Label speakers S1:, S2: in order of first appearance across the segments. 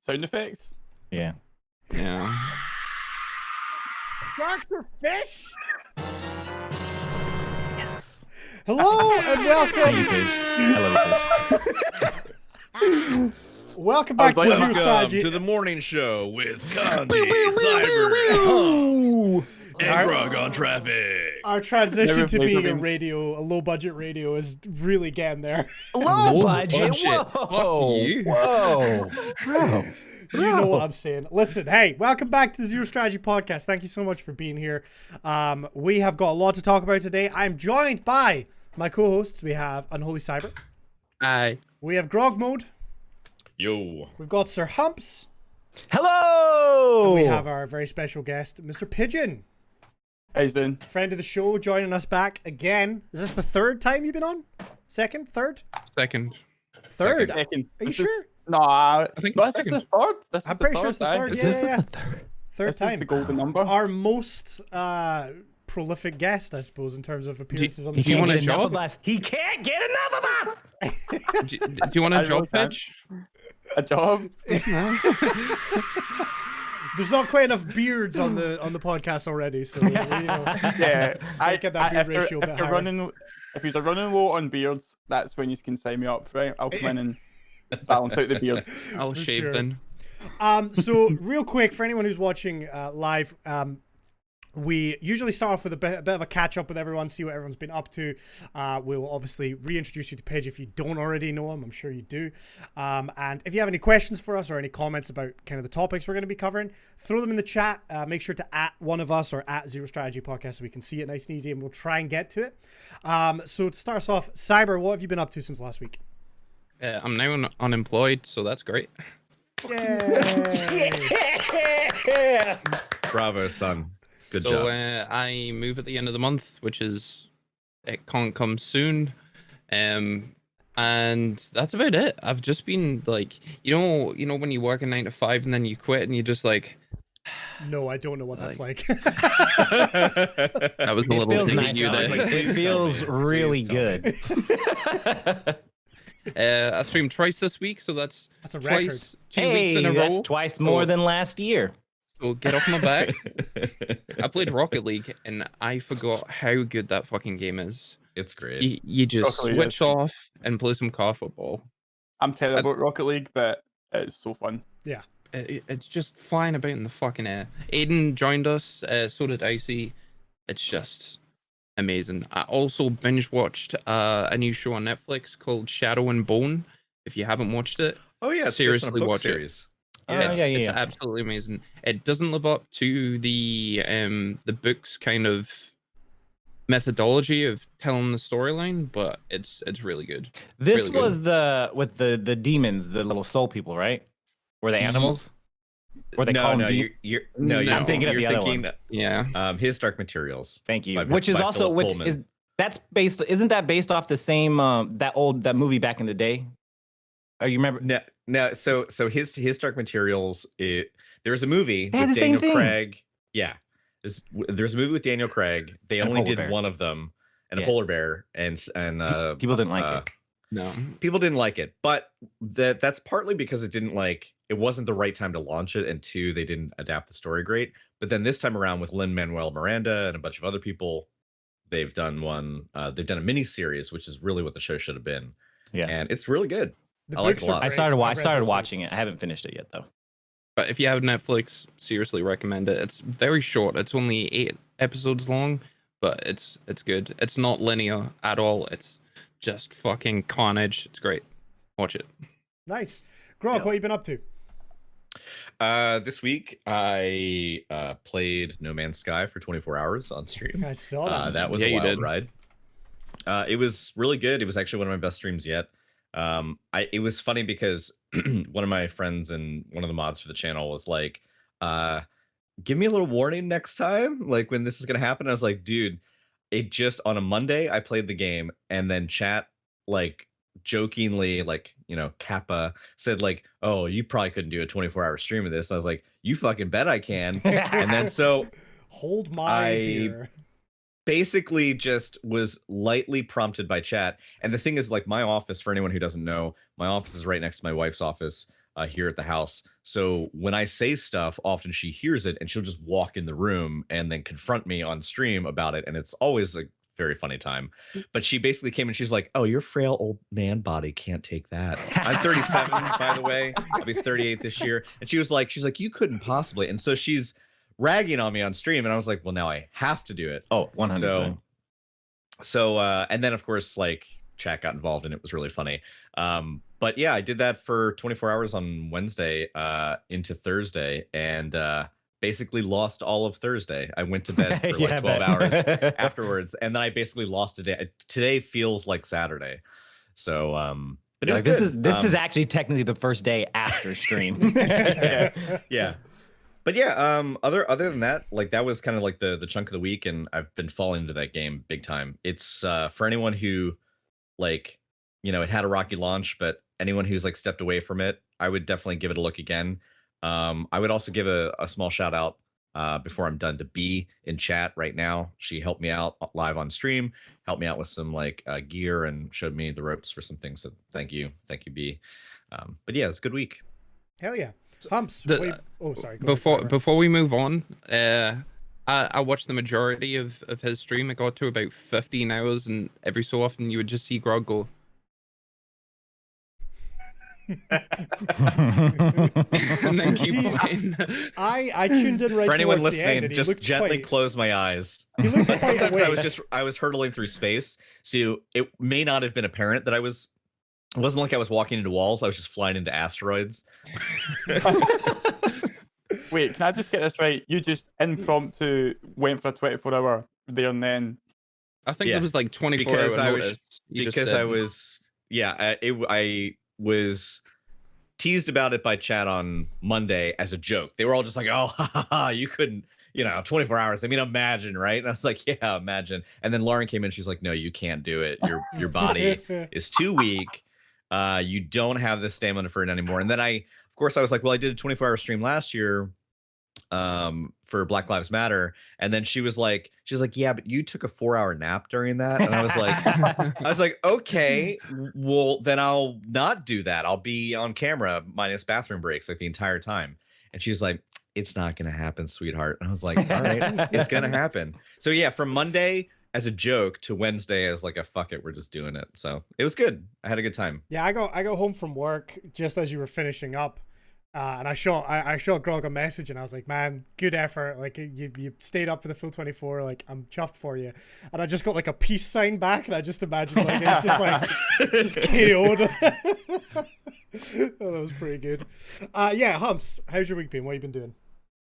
S1: Sound effects?
S2: Yeah.
S3: Yeah.
S4: Sharks are fish.
S1: Yes.
S4: Hello and welcome.
S2: Thank you, Paige. I love you, Paige.
S4: Welcome back to
S1: like,
S4: the Zero
S5: Welcome
S4: Strategy.
S5: to the morning show with Condi, Cyber, and Grog on traffic.
S4: Our transition
S1: Never
S4: to
S1: plays
S4: being a
S1: games.
S4: radio, a low budget radio, is really getting there.
S2: Low budget.
S3: budget.
S2: Whoa.
S3: Fuck you.
S2: Whoa. Bro.
S4: You know what I'm saying. Listen, hey, welcome back to the Zero Strategy Podcast. Thank you so much for being here. We have got a lot to talk about today. I'm joined by my co-hosts. We have Unholy Cyber.
S3: Aye.
S4: We have Grog Mode.
S5: Yo.
S4: We've got Sir Humps.
S2: Hello.
S4: We have our very special guest, Mr. Pijinnn.
S1: How you doing?
S4: Friend of the show, joining us back again. Is this the third time you've been on? Second? Third?
S3: Second.
S4: Third?
S1: Second.
S4: Are you
S1: This is-
S4: sure?
S1: No, I
S3: think
S1: no,
S3: it's
S1: this is the
S3: second.
S1: third. This
S4: I'm
S1: is
S4: pretty sure it's the
S1: aye.
S4: third.
S2: Is
S4: Yeah,
S2: this
S4: yeah, yeah.
S2: the third?
S4: Third
S1: This is
S4: time.
S1: the golden number.
S4: Our most prolific guest, I suppose, in terms of appearances on the
S3: do you
S4: show.
S3: want a
S2: Get enough
S3: job?
S2: of us. He can't get enough of us.
S3: Do you want a
S1: I
S3: job
S1: really can't.
S3: pitch?
S1: A job?
S4: There's not quite enough beards on the podcast already, so you know,
S1: Yeah.
S4: get that beard ratio a bit
S1: if you're
S4: higher.
S1: running, if you're running low on beards, that's when you can sign me up, right? I'll come in and balance out the beard.
S3: I'll
S4: For
S3: shave
S4: sure.
S3: then.
S4: So real quick, for anyone who's watching live, we usually start off with a bit of a catch up with everyone, see what everyone's been up to. We'll obviously reintroduce you to Paige if you don't already know him. I'm sure you do. And if you have any questions for us or any comments about kind of the topics we're going to be covering, throw them in the chat. Make sure to @ one of us or @ Zero Strategy Podcast so we can see it nice and easy, and we'll try and get to it. So to start us off, Cyber, what have you been up to since last week?
S3: I'm now unemployed, so that's great.
S4: Yay!
S5: Bravo, son. Good
S3: So
S5: job.
S3: I move at the end of the month, which is it can't come soon. And that's about it. I've just been like, you know when you work a 9 to 5 and then you quit and you just like,
S4: No, I don't know what that's like.
S3: that was a
S2: It
S3: little
S2: feels
S3: dig at
S2: nice.
S3: you
S5: I was
S3: there.
S5: like,
S2: It
S5: please
S2: feels
S5: tell me.
S2: really
S5: Please tell
S2: good.
S3: I streamed twice this week, so that's
S4: That's a record.
S3: twice 2
S2: Hey,
S3: weeks in a row.
S2: that's twice more
S3: So-
S2: than last year.
S3: So get off my back. I played Rocket League and I forgot how good that fucking game is.
S5: It's great.
S3: You just
S1: Rocket League
S3: switch
S1: is-
S3: off and play some car football.
S1: I'm terrible at Rocket League, but it's so fun.
S3: It's just flying about in the fucking air. Aiden joined us, so did Icy. It's just amazing. I also binge watched a new show on Netflix called Shadow and Bone. If you haven't watched it,
S5: Oh yeah, it's based on a
S3: seriously
S5: book
S3: watch it.
S5: series.
S3: it's,
S2: yeah.
S3: it's absolutely amazing. It doesn't live up to the book's kind of methodology of telling the storyline, but it's really good.
S2: This
S3: Really good.
S2: was the with the demons, the little soul people, right? Were they animals? Or they
S5: no,
S2: call them
S5: no, you're no,
S3: I'm
S5: you're
S2: thinking of
S5: you're
S2: the other
S5: thinking
S3: Yeah.
S5: His Dark Materials.
S2: Thank you.
S5: by-
S2: Which is
S5: by
S2: also
S5: Philip
S2: which
S5: Pullman.
S2: is that's based isn't that based off the same that movie back in the day? Oh, you remember?
S5: No. So his Dark Materials. There's a movie
S2: They had
S5: with
S2: the same
S5: Daniel
S2: thing.
S5: Craig. Yeah, there's a movie with Daniel Craig. They
S2: And a
S5: only
S2: polar
S5: did
S2: bear.
S5: one of them, and
S2: Yeah.
S5: a polar bear, and
S2: People didn't like it.
S3: No.
S5: People didn't like it, but that's partly because it wasn't the right time to launch it, and two, they didn't adapt the story great. But then this time around with Lin-Manuel Miranda and a bunch of other people, they've done they've done a mini series, which is really what the show should have been.
S2: Yeah.
S5: And it's really good.
S4: The
S5: I like
S4: books
S5: it a
S4: are
S5: lot.
S2: I
S4: great.
S2: started
S4: I've read those
S2: watching
S4: books.
S2: it. I haven't finished it yet though.
S3: But if you have Netflix, seriously recommend it. It's very short. It's only 8 episodes long, but it's good. It's not linear at all. It's just fucking carnage. It's great. Watch it.
S4: Nice. Grog,
S5: Yeah.
S4: what have you been up to?
S5: This week I played No Man's Sky for 24 hours on stream.
S4: I saw that.
S5: That was
S3: Yeah,
S5: a
S3: you
S5: wild
S3: did.
S5: ride. It was really good. It was actually one of my best streams yet. It was funny because one of my friends and one of the mods for the channel was like, give me a little warning next time, like when this is gonna happen. I was like, dude, it just on a Monday I played the game, and then chat like jokingly, like, Kappa said like, oh, you probably couldn't do a 24-hour stream of this. And I was like, you fucking bet I can. And then so
S4: Hold my
S5: I-
S4: beer.
S5: basically just was lightly prompted by chat. And the thing is, like, my office, for anyone who doesn't know, my office is right next to my wife's office. here at the house. So when I say stuff, often she hears it and she'll just walk in the room and then confront me on stream about it. And it's always a very funny time. But she basically came and she's like, "Oh, your frail old man body can't take that." I'm 37, by the way. I'll be 38 this year. And she's like, "You couldn't possibly." And so she's ragging on me on stream. And I was like, well, now I have to do it.
S2: Oh, 100%.
S5: So and then of course, like, chat got involved and it was really funny. But yeah, I did that for 24 hours on Wednesday into Thursday, and basically lost all of Thursday. I went to bed for like
S2: Yeah,
S5: 12 hours afterwards, and then I basically lost a day. Today feels like Saturday. So but it was
S2: Like, this is
S5: good.
S2: actually technically the first day after stream.
S5: Yeah. But yeah, other than that, like, that was kind of like the chunk of the week, and I've been falling into that game big time. It's for anyone who, like, you know, it had a rocky launch, but anyone who's like stepped away from it, I would definitely give it a look again. I would also give a small shout out before I'm done to B in chat right now. She helped me out live on stream, helped me out with some like gear, and showed me the ropes for some things. So thank you B. But yeah, it's a good week.
S4: Hell yeah. Humps. Oh, sorry. Go
S3: Before
S4: ahead,
S3: before we move on, I watched the majority of his stream. It got to about 15 hours, and every so often you would just see Grog go. And then keep
S4: See,
S3: playing.
S4: I tuned in right
S5: For anyone
S4: towards the end,
S5: listening,
S4: and he
S5: just
S4: looked
S5: gently
S4: quite,
S5: close my eyes.
S4: he looked quite
S5: Sometimes
S4: awake.
S5: I was hurtling through space, so it may not have been apparent that it wasn't like I was walking into walls. I was just flying into asteroids.
S1: Wait, can I just get this right? You just impromptu went for a 24-hour there and then.
S3: I think
S5: Yeah,
S3: it was like 24
S5: because
S3: hour
S5: I was
S3: notice. You just
S5: because
S3: said.
S5: I was I was teased about it by chat on Monday as a joke. They were all just like, "Oh, ha, ha, ha, you couldn't, 24 hours. I mean, imagine, right?" And I was like, "Yeah, imagine." And then Lauren came in. She's like, "No, you can't do it. Your body is too weak. You don't have the stamina for it anymore." And then of course, I was like, "Well, I did a 24-hour stream last year for Black Lives Matter," and then she's like, "Yeah, but you took a 4-hour nap during that." And I was like, "Okay, well, then I'll not do that. I'll be on camera minus bathroom breaks like the entire time." And she's like, "It's not gonna happen, sweetheart." And I was like, "All right, it's gonna happen." So yeah, from Monday as a joke to Wednesday as like a fuck it, we're just doing it. So it was good. I had a good time.
S4: Yeah, I go home from work just as you were finishing up, and I shot Grog a message, and I was like, "Man, good effort! Like, you stayed up for the full 24. Like, I'm chuffed for you." And I just got like a peace sign back, and I just imagined like it's just like just KO'd. Oh, that was pretty good. Yeah, Humps, how's your week been? What have you been doing?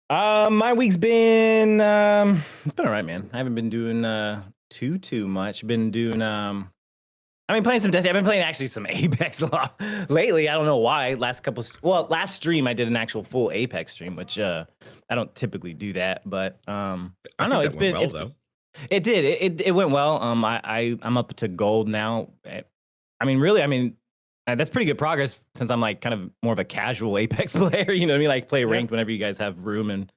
S2: My week's been it's been all right, man. I haven't been doing too much. Been doing playing some Destiny. I've been playing actually some Apex a lot lately. I don't know why. Last stream I did an actual full Apex stream, which I don't typically do that, but I don't know. It's been
S5: well, though.
S2: It did. It went well. I'm up to gold now. That's pretty good progress since I'm like kind of more of a casual Apex player. You know what I mean? Like play ranked whenever you guys have room and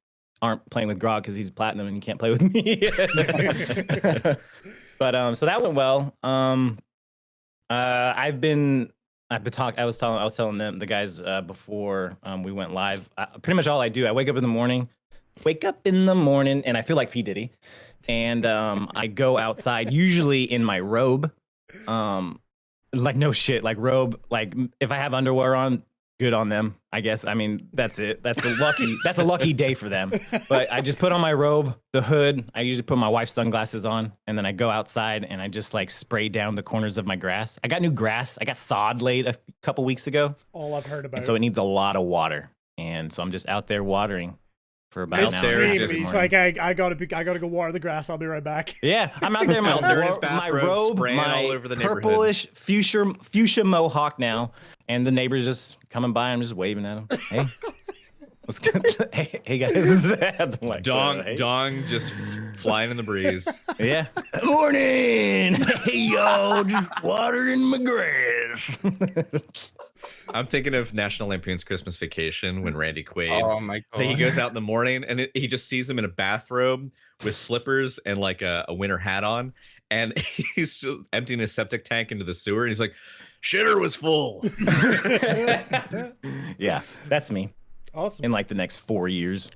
S2: aren't playing with Grog because he's platinum and you can't play with me. But so that went well. I was telling them, the guys, before we went live. Pretty much all I do, I wake up in the morning, and I feel like P Diddy, and I go outside usually in my robe, like no shit, like robe, like if I have underwear on, good on them, I guess. I mean, that's it. That's a lucky day for them. But I just put on my robe, the hood. I usually put my wife's sunglasses on, and then I go outside and I just like spray down the corners of my grass. I got new grass. I got sod laid a couple weeks ago.
S4: That's all I've heard about.
S2: And so it needs a lot of water, and so I'm just out there watering for about an hour.
S4: Midstream, he's like, I gotta go water the grass. I'll be right back.
S2: Yeah, I'm out there in my,
S5: Out there in his
S2: my
S5: bathrobe,
S2: robe,
S5: spraying
S2: my
S5: all over the neighborhood.
S2: purplish fuchsia mohawk now, and the neighbors just coming by. I'm just waving at them. Hey, what's good? Hey guys. I'm like, hey.
S5: Dong just flying in the breeze.
S2: Yeah. Morning. Hey y'all, just watering my grass.
S5: I'm thinking of National Lampoon's Christmas Vacation when Randy Quaid.
S3: Oh my god.
S5: He goes out in the morning and he just sees him in a bathrobe with slippers and like a winter hat on, and he's just emptying his septic tank into the sewer, and he's like, Shitter was full.
S2: Yeah, that's me
S4: Awesome.
S2: in like the next 4 years.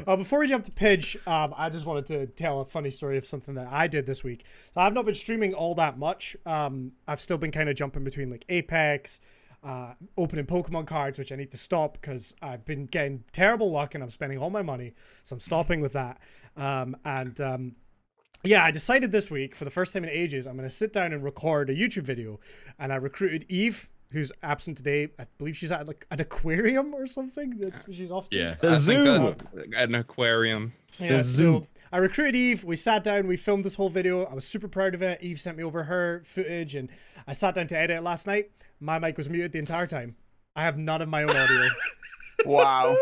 S4: Before we jump to Pidge, I just wanted to tell a funny story of something that I did this week. So I've not been streaming all that much. I've still been kind of jumping between like Apex, opening Pokemon cards, which I need to stop because I've been getting terrible luck and I'm spending all my money. So I'm stopping with that. Yeah, I decided this week, for the first time in ages, I'm going to sit down and record a YouTube video. And I recruited Eve, who's absent today. I believe she's at like an aquarium or something. She's off to.
S5: Yeah.
S2: The zoo.
S3: An aquarium.
S4: Yeah,
S2: The zoo.
S4: so I recruited Eve. We sat down. We filmed this whole video. I was super proud of it. Eve sent me over her footage, and I sat down to edit it last night. My mic was muted the entire time. I have none of my own audio.
S1: Wow.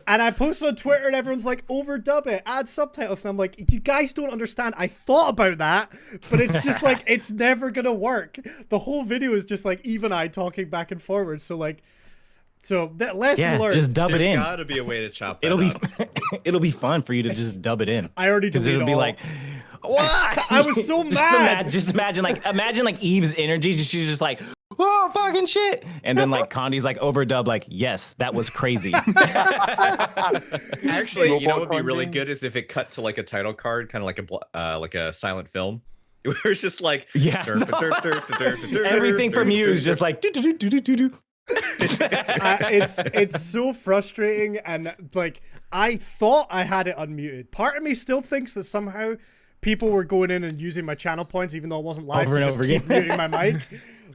S4: And I posted on Twitter, and everyone's like, overdub it, add subtitles. And I'm like, you guys don't understand. I thought about that, but it's just like, it's never going to work. The whole video is just like Eve and I talking back and forward. So like, that lesson learned.
S2: Just dub it
S5: There's
S2: in.
S5: gotta be a way to chop that
S2: It'll be
S5: up.
S2: it'll be fun for you to just dub it in.
S4: I already
S2: Because
S4: deleted
S2: it'll be
S4: all.
S2: like, what?
S4: I was so mad.
S2: Just imagine like Eve's energy. She's just like, oh fucking shit, and then like Condi's like overdub, like, yes, that was crazy.
S5: Actually, you know what would be
S1: Robot
S5: really
S1: funding.
S5: good is if it cut to like a title card, kind of like a silent film. Where it's just like
S2: Yeah. Everything from you is just like do do do do do do.
S4: It's so frustrating, and like I thought I had it unmuted. Part of me still thinks that somehow people were going in and using my channel points, even though it wasn't live,
S2: Over
S4: to
S2: and
S4: just
S2: over
S4: keep
S2: again.
S4: muting my mic.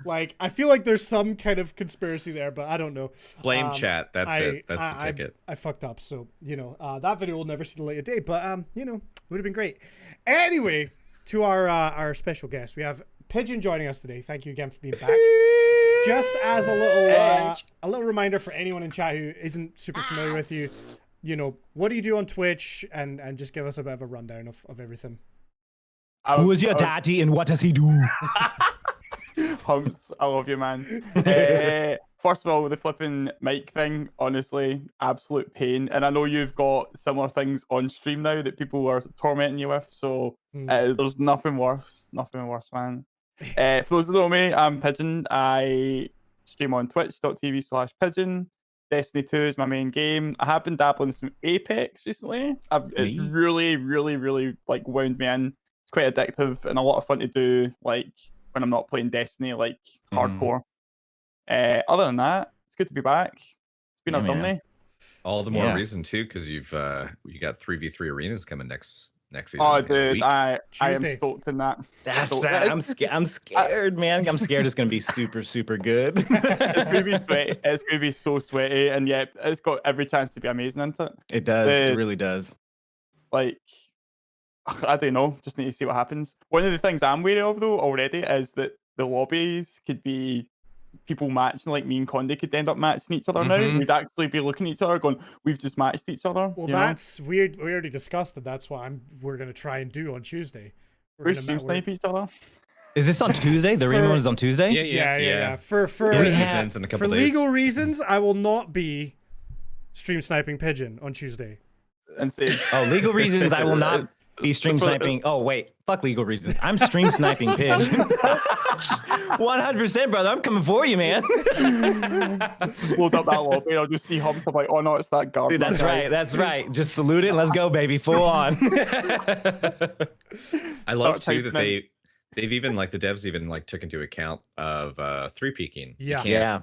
S4: Like I feel like there's some kind of conspiracy there, but I don't know.
S5: Blame chat. That's it. That's the
S4: I
S5: ticket.
S4: I fucked up, so that video will never see the light of day. But would have been great. Anyway, to our special guest, we have Pijinnn joining us today. Thank you again for being back. Just as a little reminder for anyone in chat who isn't super familiar with you, what do you do on Twitch, and just give us a bit of a rundown of everything.
S2: Who is your daddy and what does he do?
S1: Humps, I love you, man. First of all, the flipping mic thing, honestly, absolute pain. And I know you've got similar things on stream now that people are tormenting you with. So there's nothing worse, man. For those who don't know me, I'm Pijinnn. I stream on twitch.tv/Pijinnn. Destiny 2 is my main game. I have been dabbling in some Apex recently. It's really, really, really like wound me in. It's quite addictive and a lot of fun to do, like when I'm not playing Destiny, like hardcore. Other than that, it's good to be back. It's been a journey.
S5: All the more reason too, because you got 3v3 arenas coming next season.
S1: Oh, dude, I am
S4: Tuesday.
S1: stoked in that.
S2: That's that. I'm scared, man. I'm scared it's gonna be super, super good.
S1: It's gonna be sweaty. It's gonna be so sweaty, and yet it's got every chance to be amazing, isn't it?
S2: It does. It really does.
S1: Like, I don't know. Just need to see what happens. One of the things I'm wary of though already is that the lobbies could be people matching, like me and Condi could end up matching each other now. We'd actually be looking at each other going, we've just matched each other.
S4: Well,
S1: you know?
S4: that's weird. We already discussed that. That's what we're gonna try and do on Tuesday.
S1: We're stream snipe each other.
S2: Is this on Tuesday? The arena one is on Tuesday?
S4: Yeah. For
S5: Ends in a couple days.
S4: legal reasons, I will not be stream sniping Pijinnn on Tuesday.
S1: And say,
S2: Oh, legal reasons I will not be stream sniping. Oh, wait. Fuck legal reasons. I'm stream sniping Pijinnn. 100%, brother. I'm coming for you, man.
S1: load up that lobby and I'll just see Hubs. I'm like, oh no, it's that garbage.
S2: That's right. That's right. Just salute it and let's go, baby. Full on.
S5: I love too
S1: typing
S5: that they've even like the devs even like took into account of three peeking.
S4: Yeah.
S2: Yeah.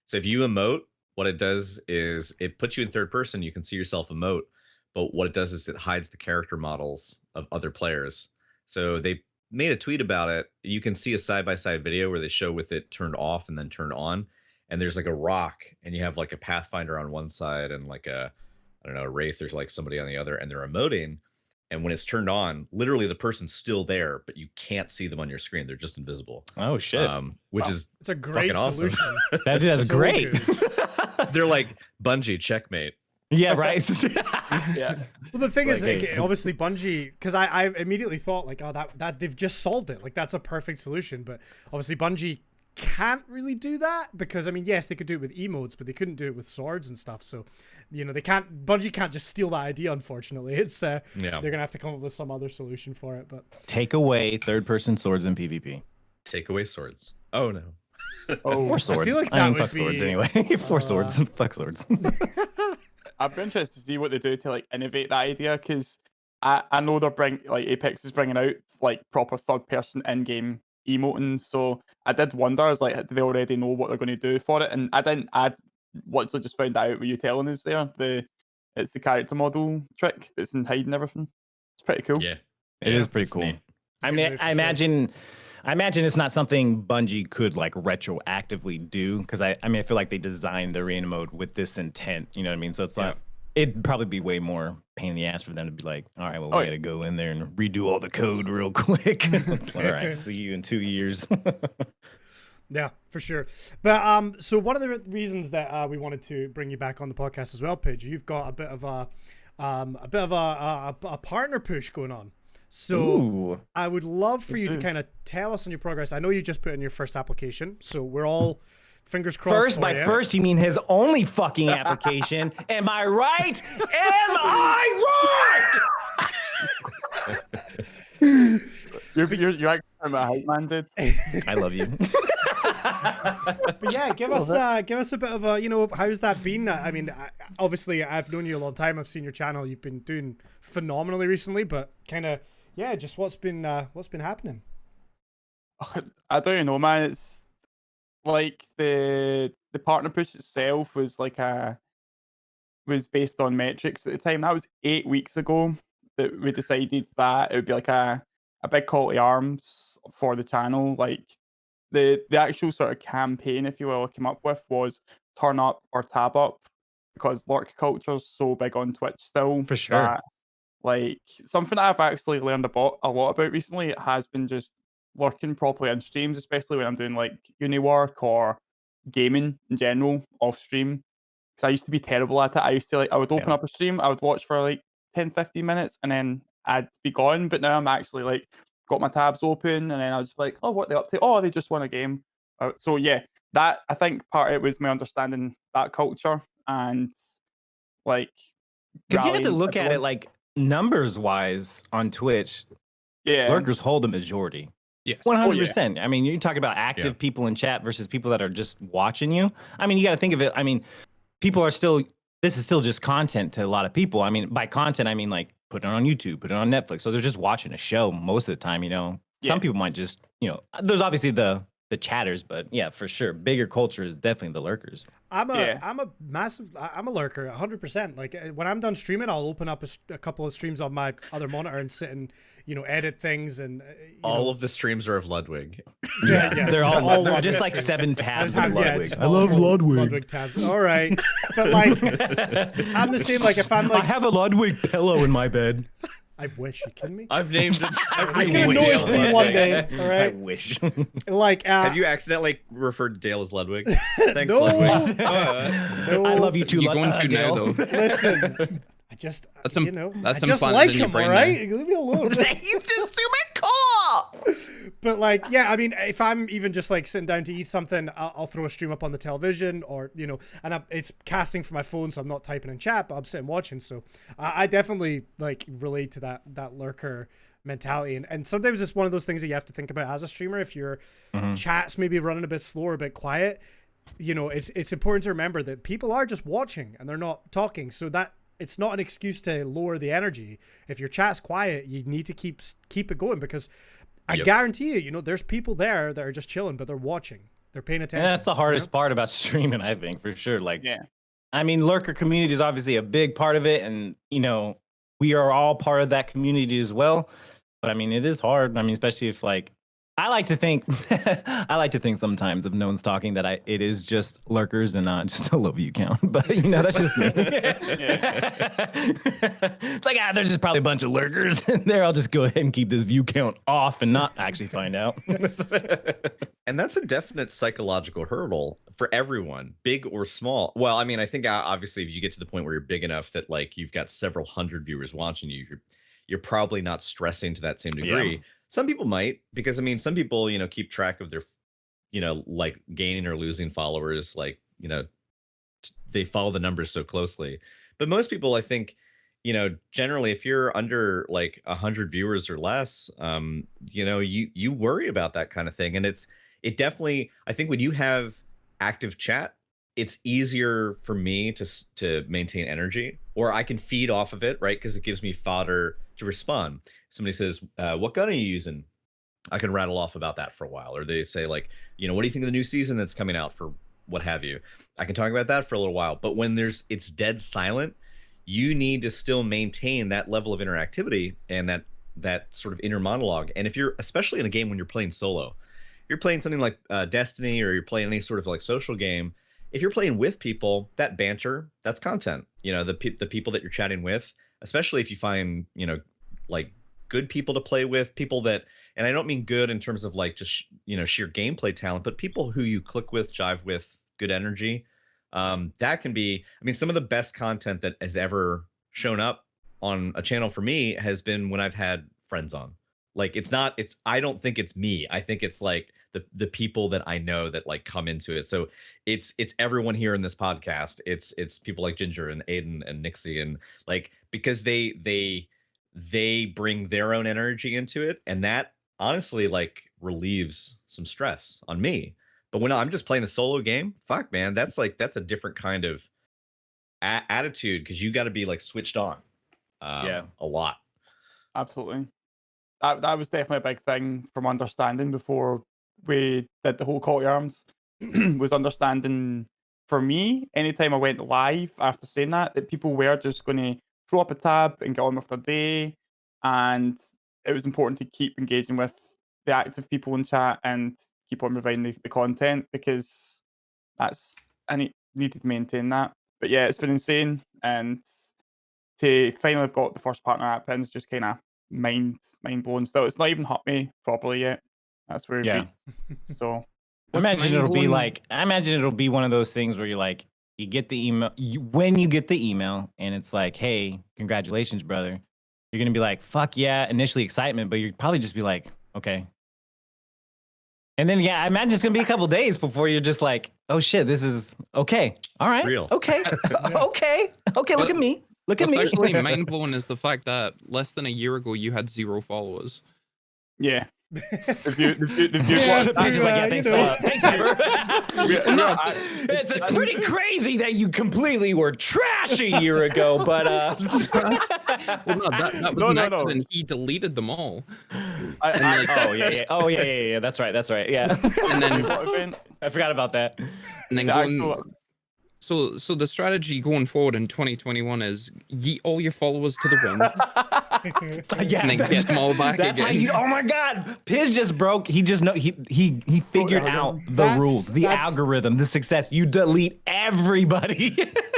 S5: So if you emote, what it does is it puts you in third person. You can see yourself emote, but what it does is it hides the character models of other players. So they made a tweet about it. You can see a side-by-side video where they show with it turned off and then turned on. And there's like a rock, and you have like a Pathfinder on one side and like a Wraith or like somebody on the other, and they're emoting. And when it's turned on, literally the person's still there, but you can't see them on your screen. They're just invisible.
S2: Oh, shit.
S5: Which is
S4: It's a great
S5: fucking awesome.
S4: solution.
S2: That's
S4: So
S2: great.
S4: good.
S5: They're like Bungie checkmate.
S2: Yeah, right.
S1: Yeah.
S4: Well, the thing is,
S5: Like,
S4: like, obviously Bungie, because I immediately thought like, oh, that they've just solved it. Like that's a perfect solution. But obviously Bungie can't really do that because I mean, yes, they could do it with emotes, but they couldn't do it with swords and stuff. So, Bungie can't just steal that idea. Unfortunately, it's they're gonna have to come up with some other solution for it. But
S2: Take away third-person swords in PvP.
S5: Take away swords. Oh no.
S1: Oh,
S2: Four swords.
S4: like
S2: I
S4: that
S2: mean,
S4: would
S2: fuck swords
S4: be,
S2: anyway. Four swords. Fuck swords.
S1: I'd be interested to see what they do to like innovate that idea because I know they're Apex is bringing out like proper third person in game emoting. So I did wonder, I was like, do they already know what they're going to do for it? And I didn't. I've literally just found that out with you telling us there. It's the character model trick that's in hiding everything. It's pretty cool.
S5: Yeah.
S2: It is pretty
S5: it's
S2: cool.
S5: neat.
S2: I
S4: Good
S2: mean,
S4: move for
S2: I
S4: sure.
S2: imagine it's not something Bungie could like retroactively do because I mean I feel like they designed the arena mode with this intent. You know what I mean? So it's not. It'd probably be way more pain in the ass for them to be like, all right, well, we gotta go in there and redo all the code real quick. It's like, all right, see you in 2 years.
S4: Yeah, for sure. But so one of the reasons that we wanted to bring you back on the podcast as well, Pidge, you've got a bit of a partner push going on. So
S2: Ooh.
S4: I would love for you to kind of tell us on your progress. I know you just put in your first application, so we're all fingers crossed.
S2: First,
S4: for
S2: by
S4: you.
S2: first, you mean his only fucking application. Am I right? Am I right?
S1: You're actually a hype man, dude.
S2: I love you.
S4: But yeah, give us a bit of a, how's that been? I mean, obviously I've known you a long time. I've seen your channel. You've been doing phenomenally recently, but kind of, yeah, just what's been happening?
S1: I don't even know, man. It's like the partner push itself was was based on metrics at the time. That was 8 weeks ago that we decided that it would be like a big call to arms for the channel. Like the actual sort of campaign, if you will, I came up with was turn up or tab up because lurk culture is so big on Twitch still.
S2: For sure.
S1: That, like something that I've actually learned a lot about recently, it has been just working properly on streams, especially when I'm doing like uni work or gaming in general off stream. Because I used to be terrible at it. I would open up a stream, I would watch for like 10, 15 minutes and then I'd be gone. But now I'm actually like got my tabs open and then I was like, oh, what are they up to? Oh, they just won a game. So yeah, that I think part of it was my understanding that culture and like
S2: Because you have to
S1: rallying
S2: look at it
S1: everyone.
S2: like numbers wise on Twitch,
S1: Yeah.
S2: lurkers hold the majority.
S3: Yes.
S2: 100%. I mean, you talk about active people in chat versus people that are just watching you. I mean, you got to think of it. I mean, people are still, this is still just content to a lot of people. I mean, by content, I mean like put it on YouTube, put it on Netflix. So they're just watching a show most of the time, Some people might just, there's obviously the chatters, but yeah, for sure. Bigger culture is definitely the lurkers.
S4: I'm a lurker, 100%. Like when I'm done streaming, I'll open up a couple of streams on my other monitor and sit and edit things and
S5: All of the streams are of Ludwig.
S4: yeah,
S2: They're
S4: just
S2: all
S4: Ludwig
S2: just like
S4: streams.
S2: 7 tabs
S4: I
S2: of
S4: just have-
S2: Ludwig.
S4: just
S2: I love
S4: all
S2: Ludwig.
S4: Ludwig tabs. All right, but like I'm the same. Like if I'm
S2: I
S4: like,
S2: have a Ludwig pillow in my bed.
S4: I wish. You kidding me?
S5: I've named it.
S4: He's gonna notice me one day. All
S2: I
S4: right,
S2: wish.
S4: like
S5: Have you accidentally referred to Dale as Ludwig? Thanks,
S4: No.
S5: Ludwig.
S4: no,
S2: I love you too,
S3: You're going
S2: Lud-
S3: to now,
S2: Dale.
S3: though.
S4: Listen, I just
S3: That's some-
S4: I
S3: that's some
S4: just
S3: fun
S4: like
S3: in your
S4: him.
S3: brain
S4: All right, leave me alone.
S2: He's just super cool.
S4: But like, yeah, I mean, if I'm even just like sitting down to eat something, I'll throw a stream up on the television, or and it's casting from my phone, so I'm not typing in chat, but I'm sitting watching. So I definitely like relate to that lurker mentality, and sometimes it's one of those things that you have to think about as a streamer. If your chat's maybe running a bit slow or a bit quiet, it's important to remember that people are just watching and they're not talking. So that it's not an excuse to lower the energy. If your chat's quiet, you need to keep it going because I guarantee you, there's people there that are just chilling, but they're watching. They're paying attention.
S2: And that's the hardest part about streaming, I think, for sure. Like,
S1: Yeah.
S2: I mean, lurker community is obviously a big part of it, and we are all part of that community as well. But I mean, it is hard. I mean, especially if I like to think, sometimes if no one's talking that it is just lurkers and not just a love you count. But that's just me. It's like there's just probably a bunch of lurkers in there. I'll just go ahead and keep this view count off and not actually find out.
S5: And that's a definite psychological hurdle for everyone, big or small. Well, I mean, I think obviously if you get to the point where you're big enough that like you've got several hundred viewers watching you, you're probably not stressing to that same degree.
S2: Yeah.
S5: Some people might, because I mean, some people, keep track of their, like gaining or losing followers, like, they follow the numbers so closely. But most people, I think, generally if you're under like 100 viewers or less, you worry about that kind of thing. And it definitely, I think when you have active chat, it's easier for me to maintain energy, or I can feed off of it, right? Because it gives me fodder to respond. Somebody says, what gun are you using? I can rattle off about that for a while. Or they say like, what do you think of the new season that's coming out for what have you? I can talk about that for a little while. But when it's dead silent, you need to still maintain that level of interactivity and that sort of inner monologue. And if you're, especially in a game when you're playing solo, you're playing something like Destiny, or you're playing any sort of like social game, if you're playing with people, that banter, that's content. The people that you're chatting with, especially if you find, like good people to play with, people that, and I don't mean good in terms of like just, sheer gameplay talent, but people who you click with, jive with, good energy. That can be, I mean, some of the best content that has ever shown up on a channel for me has been when I've had friends on. Like I don't think it's me. I think it's like the people that I know that like come into it. So it's everyone here in this podcast. It's people like Ginger and Aiden and Nixie, and like, because they bring their own energy into it, and that honestly like relieves some stress on me. But when I'm just playing a solo game, fuck man, that's a different kind of attitude, because you got to be like switched on a lot.
S1: Absolutely. That was definitely a big thing from understanding before we did the whole Call to Arms was understanding for me, anytime I went live after saying that people were just going to throw up a tab and get on with their day. And it was important to keep engaging with the active people in chat and keep on providing the content, because needed to maintain that. But yeah, it's been insane. And to finally have got the first partner app in is just kind of mind blowing still. It's not even hit me properly yet. That's where
S2: Yeah.
S1: So
S2: I imagine it'll be one of those things where you're like, you get the email, when you get the email and it's like, hey, congratulations, brother. You're going to be like, fuck yeah, initially excitement, but you'd probably just be like, okay. And then, I imagine it's going to be a couple days before you're just like, oh shit, this is okay. All right.
S5: Real.
S2: Okay. Okay. Look at me. Look at me.
S3: What's actually mind blowing is the fact that less than a year ago you had 0 followers.
S1: Yeah. The view
S2: thanks, Amber. It's pretty crazy that you completely were trash a year ago, but
S3: well, no, that was an accident. He deleted them all.
S2: Oh yeah. That's right. Yeah.
S3: And then
S2: I forgot about that.
S3: And then so the strategy going forward in 2021 is yeet all your followers to the wind.
S2: Yeah,
S3: and then get them all back
S2: that's
S3: again.
S2: How oh my god, Piz just broke. He figured out the rules, the algorithm, the success. You delete everybody.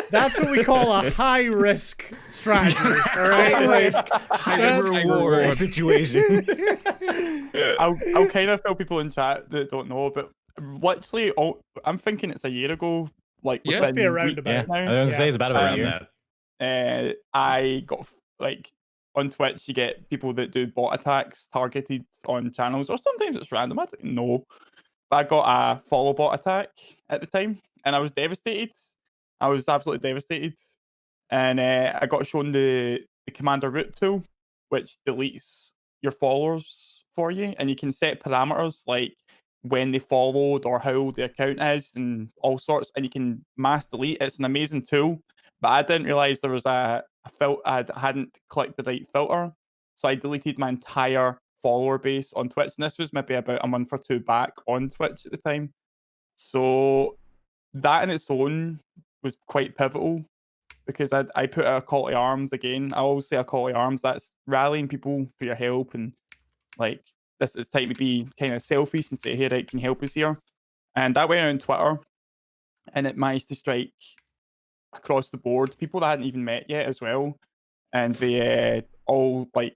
S4: That's what we call a high risk strategy. All right,
S2: high reward situation.
S1: I'll kind of fill people in chat that don't know, but literally, I'm thinking it's a year ago. Like,
S4: it must be around about now.
S2: I was gonna say it's about a year.
S1: I got like on Twitch, you get people that do bot attacks targeted on channels, or sometimes it's random. I don't know. But I got a follow bot attack at the time, and I was devastated. I was absolutely devastated. And I got shown the Commander Root tool, which deletes your followers for you, and you can set parameters like when they followed or how old the account is and all sorts, and you can mass delete. It's an amazing tool, but I didn't realize there was a filter. I hadn't clicked the right filter, so I deleted my entire follower base on Twitch, and this was maybe about a month or two back on Twitch at the time. So that in its own was quite pivotal, because I put out a call to arms again. I always say a call to arms. That's rallying people for your help, and like, this is time to be kind of selfish and say, hey, right, can you help us here? And that went out on Twitter, and it managed to strike across the board, people that I hadn't even met yet as well. And they all like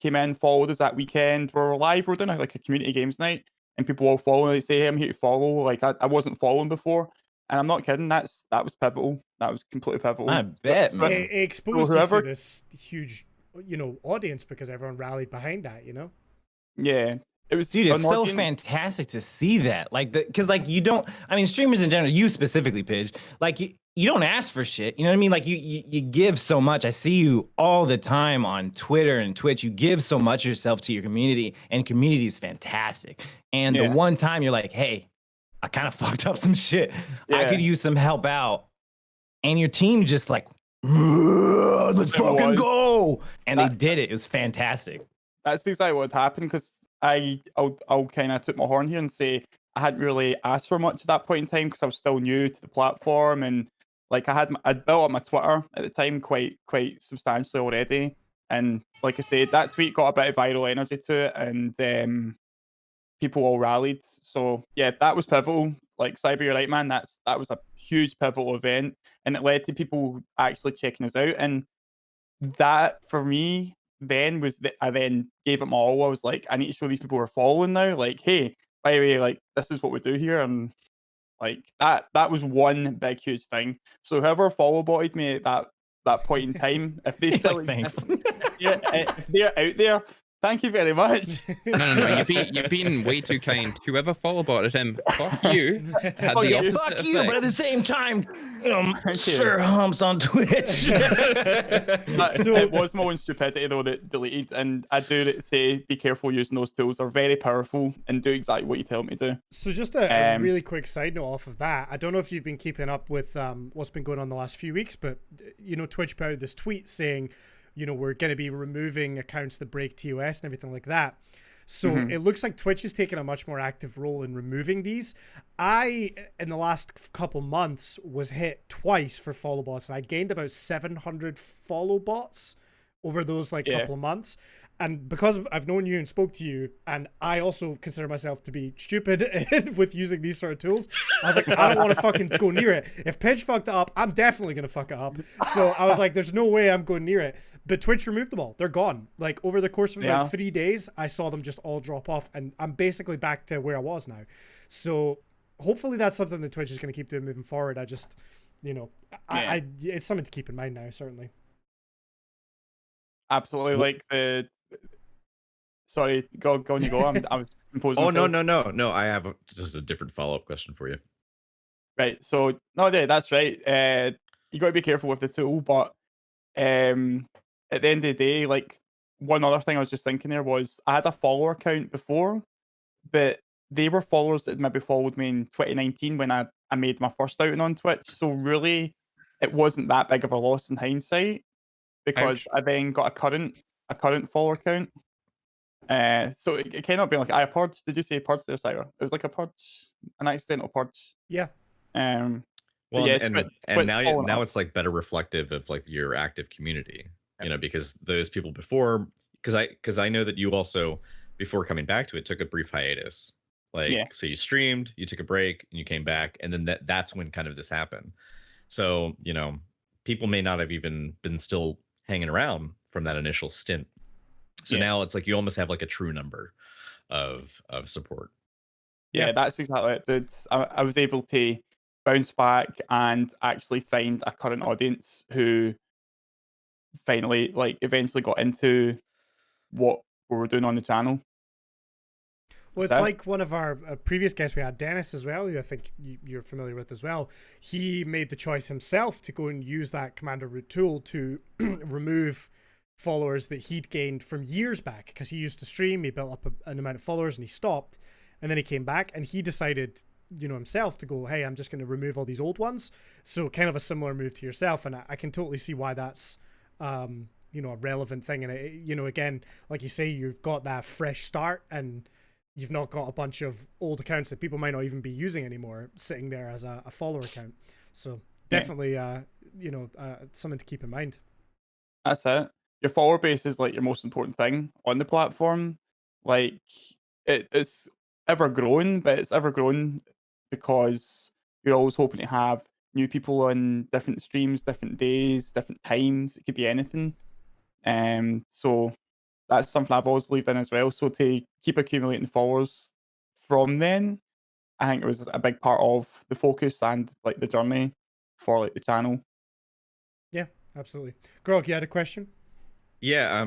S1: came in, followed us that weekend. We were live, we were doing like a community games night, and people all follow. They say, hey, I'm here to follow. Like, I wasn't following before. And I'm not kidding, that was pivotal. That was completely pivotal.
S2: I bet, man.
S4: It exposed you to this huge, audience, because everyone rallied behind that,
S1: Yeah, It was
S2: Dude, it's so
S1: unlocking-
S2: fantastic to see that. Like, because like you don't. I mean, streamers in general, you specifically, Pidge. Like you don't ask for shit. You know what I mean? Like you give so much. I see you all the time on Twitter and Twitch. You give so much of yourself to your community, and community is fantastic. And the
S1: Yeah.
S2: one time you're like, hey, I kind of fucked up some shit. I
S1: Yeah.
S2: could use some help out, and your team just like, let's
S1: It
S2: fucking
S1: was.
S2: go, and they
S1: That-
S2: did it. It was fantastic.
S1: That's exactly what happened because I'll kind of took my horn here and say I hadn't really asked for much at that point in time because I was still new to the platform and like I'd built up my Twitter at the time quite substantially already, and like I said, that tweet got a bit of viral energy to it, and people all rallied. So yeah, that was pivotal. Like Cyber, you're right, man. That was a huge pivotal event, and it led to people actually checking us out, and that for me then was that I then gave it my all. I was like, I need to show these people we're following now. Like, hey, by the way, like this is what we do here, and like that was one big huge thing. So whoever follow botted me at that point in time, if they still
S2: Like, thanks.
S1: if they're out there, thank you very much.
S3: No. You've been way too kind. Whoever follow botted him, fuck you. Had
S1: Fuck
S3: the
S1: you.
S3: opposite
S2: Fuck you, but at the
S3: effect.
S2: same time,
S1: Thank you.
S2: Sir Humps on Twitch.
S1: It was my own stupidity though that deleted, and I do say be careful using those tools. They're very powerful and do exactly what you tell me to.
S4: So just a really quick side note off of that. I don't know if you've been keeping up with what's been going on the last few weeks, but Twitch put out this tweet saying, we're going to be removing accounts that break TOS and everything like that. So it looks like Twitch is taking a much more active role in removing these. I, in the last couple months, was hit twice for follow bots, and I gained about 700 follow bots over those couple of months. And because I've known you and spoke to you, and I also consider myself to be stupid with using these sort of tools, I was like, I don't want to fucking go near it. If Pidge fucked it up, I'm definitely going to fuck it up. So I was like, there's no way I'm going near it. But Twitch removed them all. They're gone. Like, over the course of about 3 days, I saw them just all drop off, and I'm basically back to where I was now. So hopefully that's something that Twitch is going to keep doing moving forward. I just, it's something to keep in mind now, certainly.
S1: Absolutely. Like the. Sorry, go on, you go. I was composing.
S5: Oh
S1: myself.
S5: no! I have just a different follow-up question for you.
S1: Right. So no, yeah, that's right. You got to be careful with the tool, but at the end of the day, like one other thing I was just thinking there was I had a follower account before, but they were followers that maybe followed me in 2019 when I made my first outing on Twitch. So really, it wasn't that big of a loss in hindsight because
S3: Ouch.
S1: I then got a current follower account. So it cannot be like I purged. Did you say purge there, Syra? It was like a purge, an accidental purge.
S4: Yeah.
S5: Well,
S1: yeah,
S5: and
S1: Twitch
S5: now
S1: following
S5: now
S1: up.
S5: it's like better reflective of like your active community, because those people before, because I know that you also before coming back to it took a brief hiatus. So you streamed, you took a break, and you came back, and then that's when kind of this happened. So people may not have even been still hanging around from that initial stint. So now it's like you almost have like a true number of support.
S1: Yeah, that's exactly it. I was able to bounce back and actually find a current audience who finally, eventually got into what we were doing on the channel.
S4: Well, it's
S1: That's it.
S4: like one of our previous guests we had, Dennis, as well, who I think you're familiar with as well. He made the choice himself to go and use that Commander Root tool to remove followers that he'd gained from years back, because he used to stream, he built up an amount of followers, and he stopped, and then he came back, and he decided, himself to go, hey, I'm just going to remove all these old ones. So kind of a similar move to yourself, and I can totally see why that's a relevant thing. And again, like you say, you've got that fresh start, and you've not got a bunch of old accounts that people might not even be using anymore sitting there as a follower account. So definitely something to keep in mind.
S1: That's it. Your follower base is like your most important thing on the platform. Like it's ever growing, but it's ever growing because you're always hoping to have new people on different streams, different days, different times. It could be anything. So that's something I've always believed in as well. So to keep accumulating followers from then, I think it was a big part of the focus and like the journey for like the channel.
S4: Yeah, absolutely. Grog, you had a question?
S5: Yeah.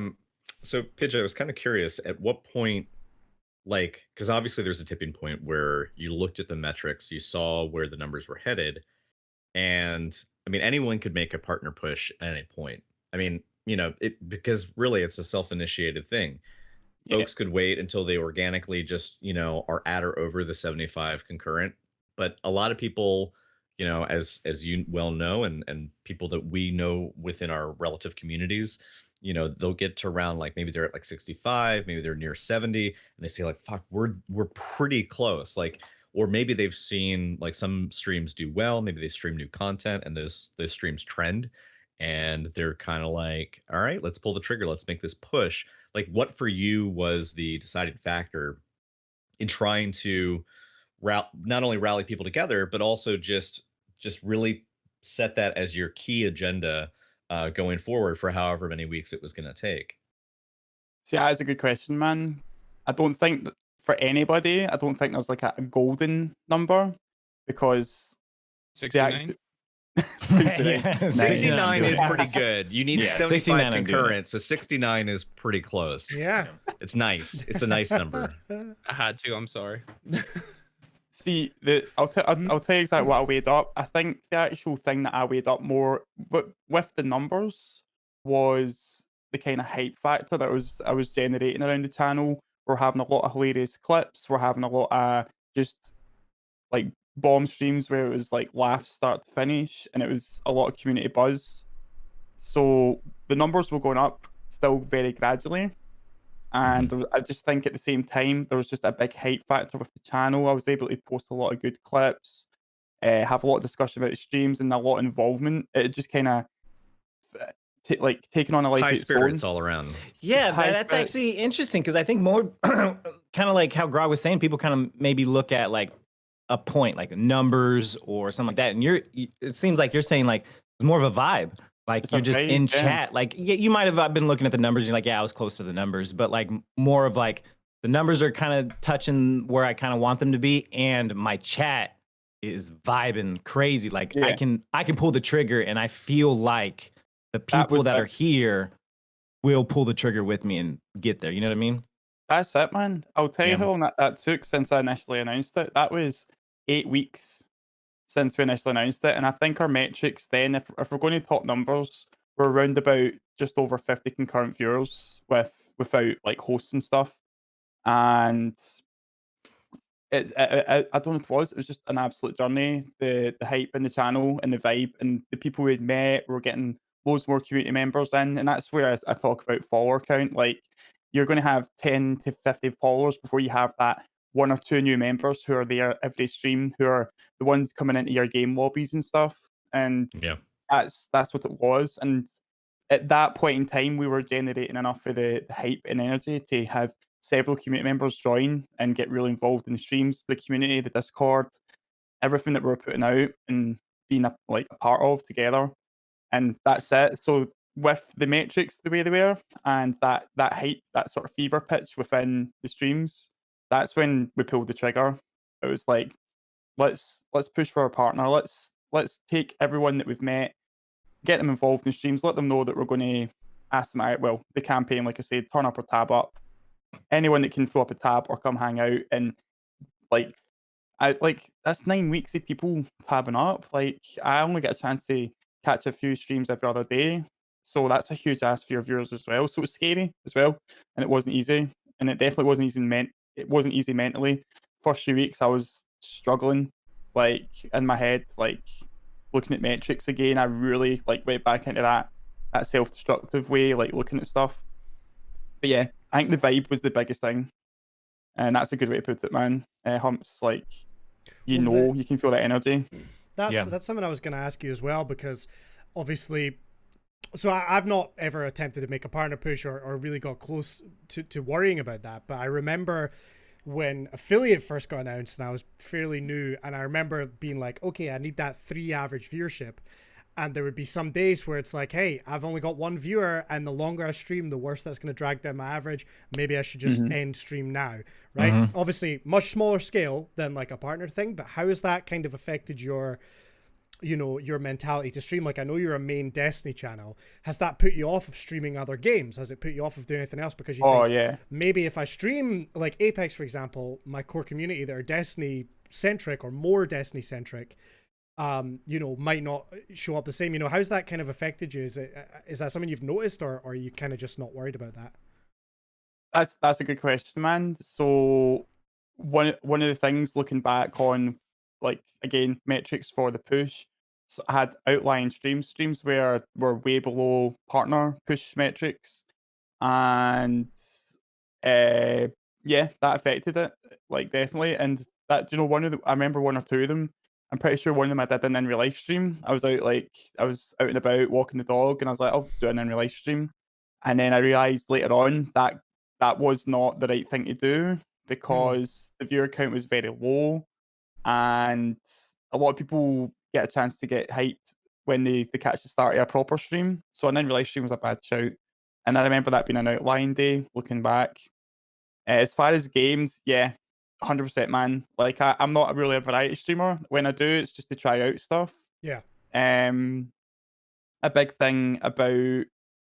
S5: So Pidge, I was kind of curious at what point, like, because obviously there's a tipping point where you looked at the metrics, you saw where the numbers were headed, and I mean, anyone could make a partner push at any point. I mean, it because really it's a self-initiated thing.
S1: Yeah.
S5: Folks could wait until they organically just, are at or over the 75 concurrent. But a lot of people, as you well know, and people that we know within our relative communities, they'll get to around, like, maybe they're at like 65, maybe they're near 70, and they say like, fuck, we're pretty close. Like, or maybe they've seen like some streams do well, maybe they stream new content and those streams trend, and they're kind of like, all right, let's pull the trigger, let's make this push. Like, what for you was the deciding factor in trying to not only rally people together, but also just really set that as your key agenda going forward for however many weeks it was going to take?
S1: See, that's a good question, man. I don't think that for anybody, I don't think there's like a golden number because the
S3: 69.
S1: 69.
S2: Yeah,
S5: 69 is
S2: doing
S5: pretty
S1: it.
S5: good. You need
S2: Yeah,
S5: 75
S2: 69 I'm doing it.
S5: concurrent, so 69 is pretty close.
S4: Yeah.
S5: It's nice. It's a nice number.
S3: I had to. I'm sorry.
S1: See, I'll tell you exactly what I weighed up. I think the actual thing that I weighed up more, but with the numbers, was the kind of hype factor that I was generating around the channel. We're having a lot of hilarious clips. We're having a lot of just like bomb streams where it was like laughs start to finish, and it was a lot of community buzz. So the numbers were going up still very gradually. And I just think at the same time, there was just a big hype factor with the channel. I was able to post a lot of good clips, have a lot of discussion about the streams, and a lot of involvement. It just kind of taking on a life
S5: High
S1: of its
S5: spirits
S1: own.
S5: all around.
S2: Yeah,
S1: High
S2: that's
S1: spirits.
S2: actually interesting because I think more kind of like how Grog was saying, people kind of maybe look at like a point, like numbers or something like that. And it seems like you're saying like it's more of a vibe. Like
S1: It's a
S2: you're just
S1: vibe,
S2: in
S1: yeah.
S2: chat. Like you might have been looking at the numbers and you're like, yeah, I was close to the numbers, but like more of like the numbers are kind of touching where I kind of want them to be, and my chat is vibing crazy. Like
S1: Yeah.
S2: I can pull the trigger, and I feel like the people that
S1: it.
S2: are here will pull the trigger with me and get there. You know what I mean?
S1: That's it, man. I'll tell you
S2: Yeah.
S1: how long that took since I initially announced it. That was 8 weeks since we initially announced it. And I think our metrics then, if we're going to talk numbers, we're around about just over 50 concurrent viewers without like hosts and stuff. And I don't know what it was. It was just an absolute journey. The hype in the channel and the vibe and the people we'd met. We're getting loads more community members in, and that's where I talk about follower count. Like, you're going to have 10 to 50 followers before you have that one or two new members who are there every stream, who are the ones coming into your game lobbies and stuff. And
S5: Yeah.
S1: that's what it was. And at that point in time, we were generating enough of the hype and energy to have several community members join and get really involved in the streams, the community, the Discord, everything that we're putting out and being a part of together. And that's it. So with the metrics the way they were, and that hype, that sort of fever pitch within the streams, that's when we pulled the trigger. It was like, let's push for our partner. Let's take everyone that we've met, get them involved in streams, let them know that we're going to ask them out. Well, the campaign, like I said, turn up or tab up. Anyone that can throw up a tab or come hang out, and that's 9 weeks of people tabbing up. Like, I only get a chance to catch a few streams every other day, so that's a huge ask for your viewers as well. So it's scary as well, and it wasn't easy, and it definitely wasn't easy. It wasn't easy mentally. First few weeks, I was struggling, like in my head, like looking at metrics again. I really went back into that self-destructive way, like looking at stuff. But yeah, I think the vibe was the biggest thing, and that's a good way to put it, man. Humps, like,
S4: Well,
S1: you can feel that energy.
S4: That's something I was going to ask you as well, because obviously, so I've not ever attempted to make a partner push or really got close to worrying about that. But I remember when Affiliate first got announced and I was fairly new, and I remember being like, okay, I need that 3 average viewership. And there would be some days where it's like, hey, I've only got 1 viewer, and the longer I stream, the worse that's going to drag down my average. Maybe I should just end stream now, right? Obviously, much smaller scale than like a partner thing, but how has that kind of affected your you know, your mentality to stream? Like, I know you're a main Destiny channel. Has that put you off of streaming other games? Has it put you off of doing anything else because you
S1: Oh
S4: think
S1: yeah.
S4: maybe if I stream like Apex, for example, my core community that are Destiny centric or more Destiny centric, you know, might not show up the same. You know, how's that kind of affected you? Is that something you've noticed, or are you kind of just not worried about that?
S1: That's a good question, man. So one of the things looking back on, like again, metrics for the push, so I had outlying streams where were way below partner push metrics, and uh yeah, that affected it, like definitely. And that, you know, one of the I remember one or two of them. I'm pretty sure one of them I did an in real life stream. I was out and about walking the dog, and I was like, I'll do an in real life stream. And then I realized later on that that was not the right thing to do because the viewer count was very low, and a lot of people get a chance to get hyped when they catch the start of a proper stream. So an in real life stream was a bad shout. And I remember that being an outlying day looking back. As far as games, yeah, 100% man. Like I'm not really a variety streamer. When I do, it's just to try out stuff.
S4: Yeah,
S1: Um, a big thing about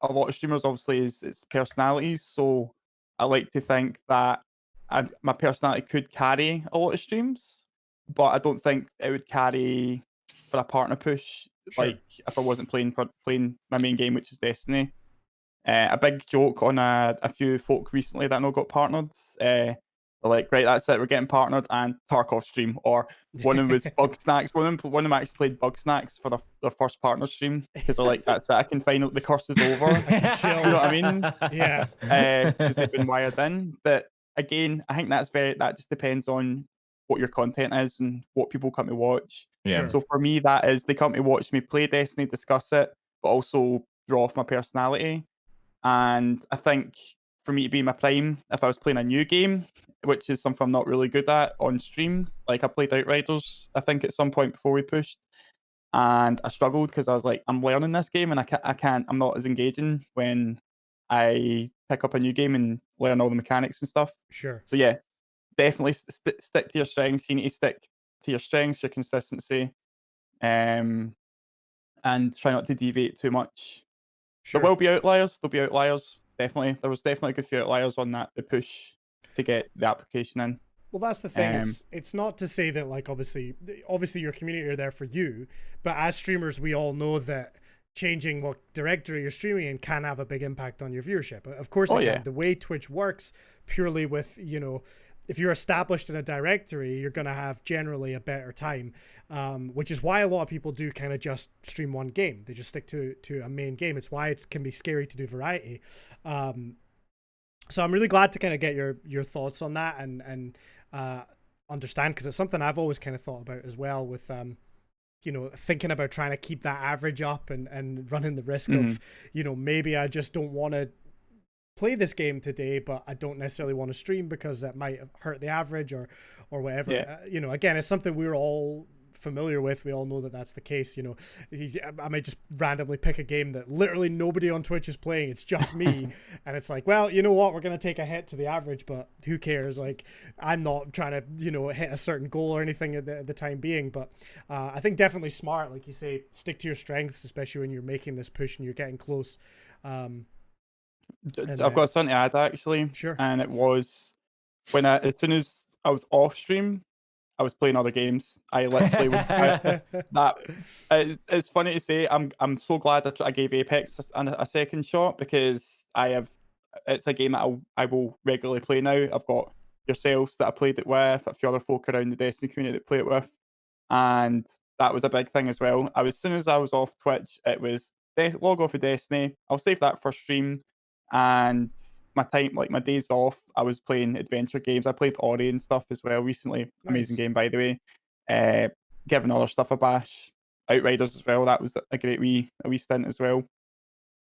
S1: a lot of streamers obviously is its personalities. So I like to think that my personality could carry a lot of streams, but I don't think it would carry for a partner push.
S4: sure.
S1: Like if I wasn't playing my main game, which is Destiny. A big joke on a few folk recently that I know got partnered. They're like, right, that's it, we're getting partnered, and Tarkov stream. Or one of them was Bug Snacks. One of them actually played Bug Snacks for their first partner stream because they're like, that's it, I can finally, the curse is over.
S4: Chill.
S1: You know what I mean?
S4: Yeah.
S1: Because they've been wired in. But again, I think that just depends on what your content is and what people come to watch.
S2: Yeah.
S4: Sure.
S1: So for me, that is they come to watch me play Destiny, discuss it, but also draw off my personality. And I think for me to be in my prime, if I was playing a new game, which is something I'm not really good at on stream, like I played Outriders, I think at some point before we pushed, and I struggled because I was like, I'm learning this game and I'm not as engaging when I pick up a new game and learn all the mechanics and stuff.
S4: Sure.
S1: So yeah, definitely stick to your strengths. You need to stick to your strengths, your consistency, and try not to deviate too much.
S4: Sure.
S1: There will be outliers. There'll be outliers. Definitely. There was definitely a good few outliers on that, the push to get the application in.
S4: Well, that's the thing.
S1: Um,
S4: It's not to say that, like, obviously your community are there for you, but as streamers, we all know that changing what directory you're streaming in can have a big impact on your viewership. Of course,
S1: Oh,
S4: it
S1: yeah.
S4: can. The way Twitch works, purely with, you know, if you're established in a directory, you're going to have generally a better time, which is why a lot of people do kind of just stream one game. They just stick to a main game. It's why it can be scary to do variety. So I'm really glad to kind of get your thoughts on that and understand, because it's something I've always kind of thought about as well with you know, thinking about trying to keep that average up and running the risk of, you know, maybe I just don't want to play this game today, but I don't necessarily want to stream because that might hurt the average or whatever.
S1: Yeah.
S4: You know, again, it's something we're all familiar with. We all know that that's the case. You know, I might just randomly pick a game that literally nobody on Twitch is playing. It's just me. And it's like, well, you know what? We're going to take a hit to the average, but who cares? Like, I'm not trying to, you know, hit a certain goal or anything at the time being. But I think definitely smart, like you say, stick to your strengths, especially when you're making this push and you're getting close.
S1: I've got something to add actually.
S4: Sure.
S1: And it was as soon as I was off stream, I was playing other games. I literally it's funny to say. I'm so glad that I gave Apex a second shot because it's a game that I will regularly play now. I've got yourselves that I played it with, a few other folk around the Destiny community that play it with, and that was a big thing as well. As soon as I was off Twitch, it was log off of Destiny. I'll save that for stream, and my time, like my days off, I was playing adventure games. I played Ori and stuff as well recently. Amazing
S4: Nice.
S1: game, by the way. Giving other stuff a bash. Outriders as well. That was a great wee stint as well.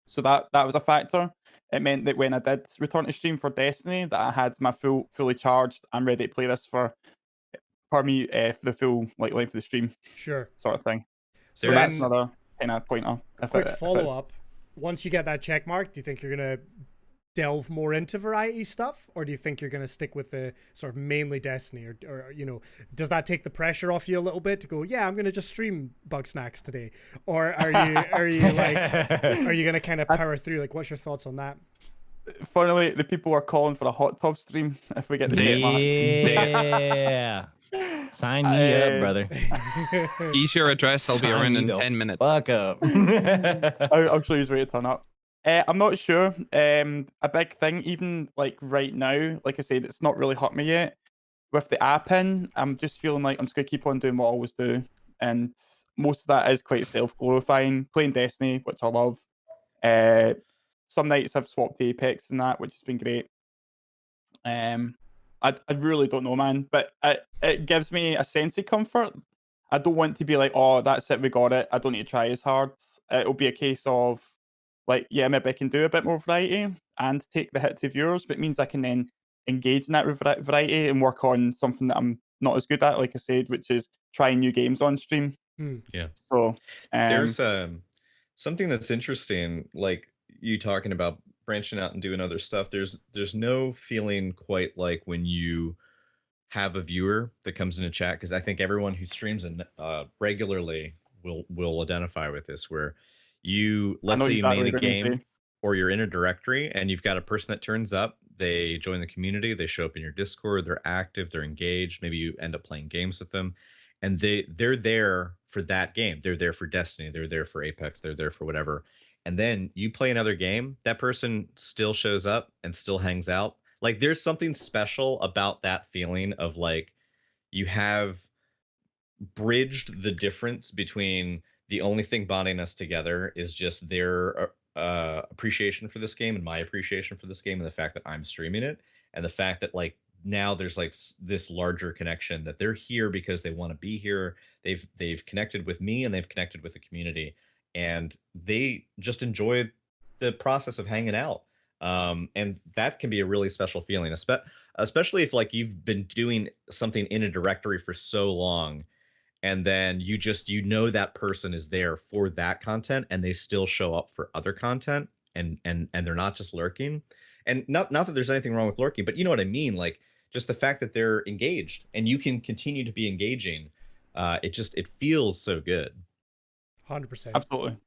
S1: So that was a factor. It meant that when I did return to stream for Destiny, that I had my fully charged. I'm ready to play this for the full like length of the stream,
S4: Sure.
S1: sort of thing.
S4: So
S1: So that's
S4: then,
S1: another kind of pointer.
S4: a quick follow up. Once you get that check mark, do you think you're gonna delve more into variety stuff, or do you think you're going to stick with the sort of mainly Destiny, or you know, does that take the pressure off you a little bit to go, yeah, I'm going to just stream Bug Snacks today, or are you like, are you going to kind of power through? Like, what's your thoughts on that?
S1: Finally, the people are calling for a hot tub stream if we get the shit, man.
S2: Yeah. Sign me up, brother.
S3: Ease your address. I'll be
S2: Sign
S3: around
S2: me
S3: in
S2: the
S3: 10 minutes.
S2: Fuck up.
S1: I'll show you where to turn up. I'm not sure. A big thing, even like right now, like I said, it's not really hurt me yet. With the app in, I'm just feeling like I'm just gonna keep on doing what I always do, and most of that is quite self-glorifying. Playing Destiny, which I love. Some nights I've swapped to Apex and that, which has been great. I really don't know, man, but it gives me a sense of comfort. I don't want to be like, oh, that's it, we got it. I don't need to try as hard. It'll be a case of like, yeah, maybe I can do a bit more variety and take the hit to viewers, but it means I can then engage in that variety and work on something that I'm not as good at, like I said, which is trying new games on stream.
S5: Yeah.
S1: So
S5: There's something that's interesting, like you talking about branching out and doing other stuff. There's no feeling quite like when you have a viewer that comes into chat, because I think everyone who streams regularly will identify with this, where you,
S1: I
S5: let's
S1: know
S5: say you main
S1: exactly
S5: a
S1: what you're gonna
S5: game
S1: say.
S5: or you're in a directory and you've got a person that turns up, they join the community, they show up in your Discord, they're active, they're engaged, maybe you end up playing games with them, and they're there for that game. They're there for Destiny, they're there for Apex, they're there for whatever. And then you play another game, that person still shows up and still hangs out. Like there's something special about that feeling of like you have bridged the difference between the only thing bonding us together is just their appreciation for this game and my appreciation for this game, and the fact that I'm streaming it, and the fact that like now there's like this larger connection that they're here because they want to be here. They've connected with me and they've connected with the community, and they just enjoy the process of hanging out. And that can be a really special feeling, especially if like you've been doing something in a directory for so long, and then you know that person is there for that content and they still show up for other content, and they're not just lurking. And not that there's anything wrong with lurking, but you know what I mean, like just the fact that they're engaged and you can continue to be engaging, it feels so good.
S4: 100%.
S1: Absolutely.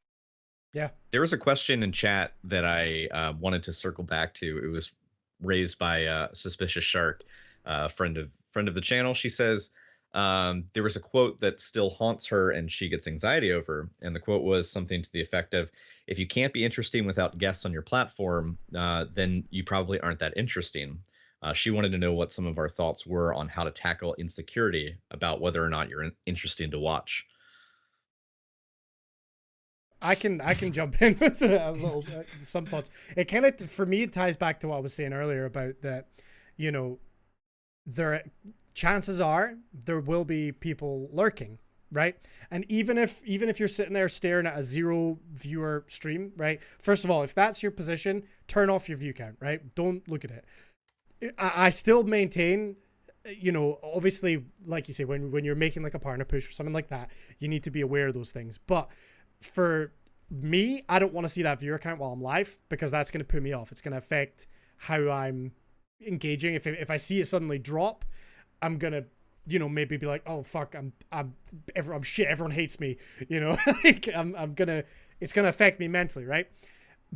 S4: Yeah.
S5: There was a question in chat that I wanted to circle back to. It was raised by Suspicious Shark, friend of the channel. She says there was a quote that still haunts her and she gets anxiety over. And the quote was something to the effect of, if you can't be interesting without guests on your platform, then you probably aren't that interesting. She wanted to know what some of our thoughts were on how to tackle insecurity about whether or not you're interesting to watch.
S4: I can jump in with a little some thoughts. It kind of, for me, it ties back to what I was saying earlier about that, you know, chances are there will be people lurking, right? And even if you're sitting there staring at a 0 viewer stream, right? First of all, if that's your position, turn off your view count, right? Don't look at it. I still maintain, you know, obviously, like you say, when you're making like a partner push or something like that, you need to be aware of those things. But for me, I don't want to see that viewer count while I'm live, because that's going to put me off. It's going to affect how I'm engaging. If I see it suddenly drop, I'm going to, you know, maybe be like, oh fuck, I'm shit, everyone hates me, you know. Like it's going to affect me mentally, right?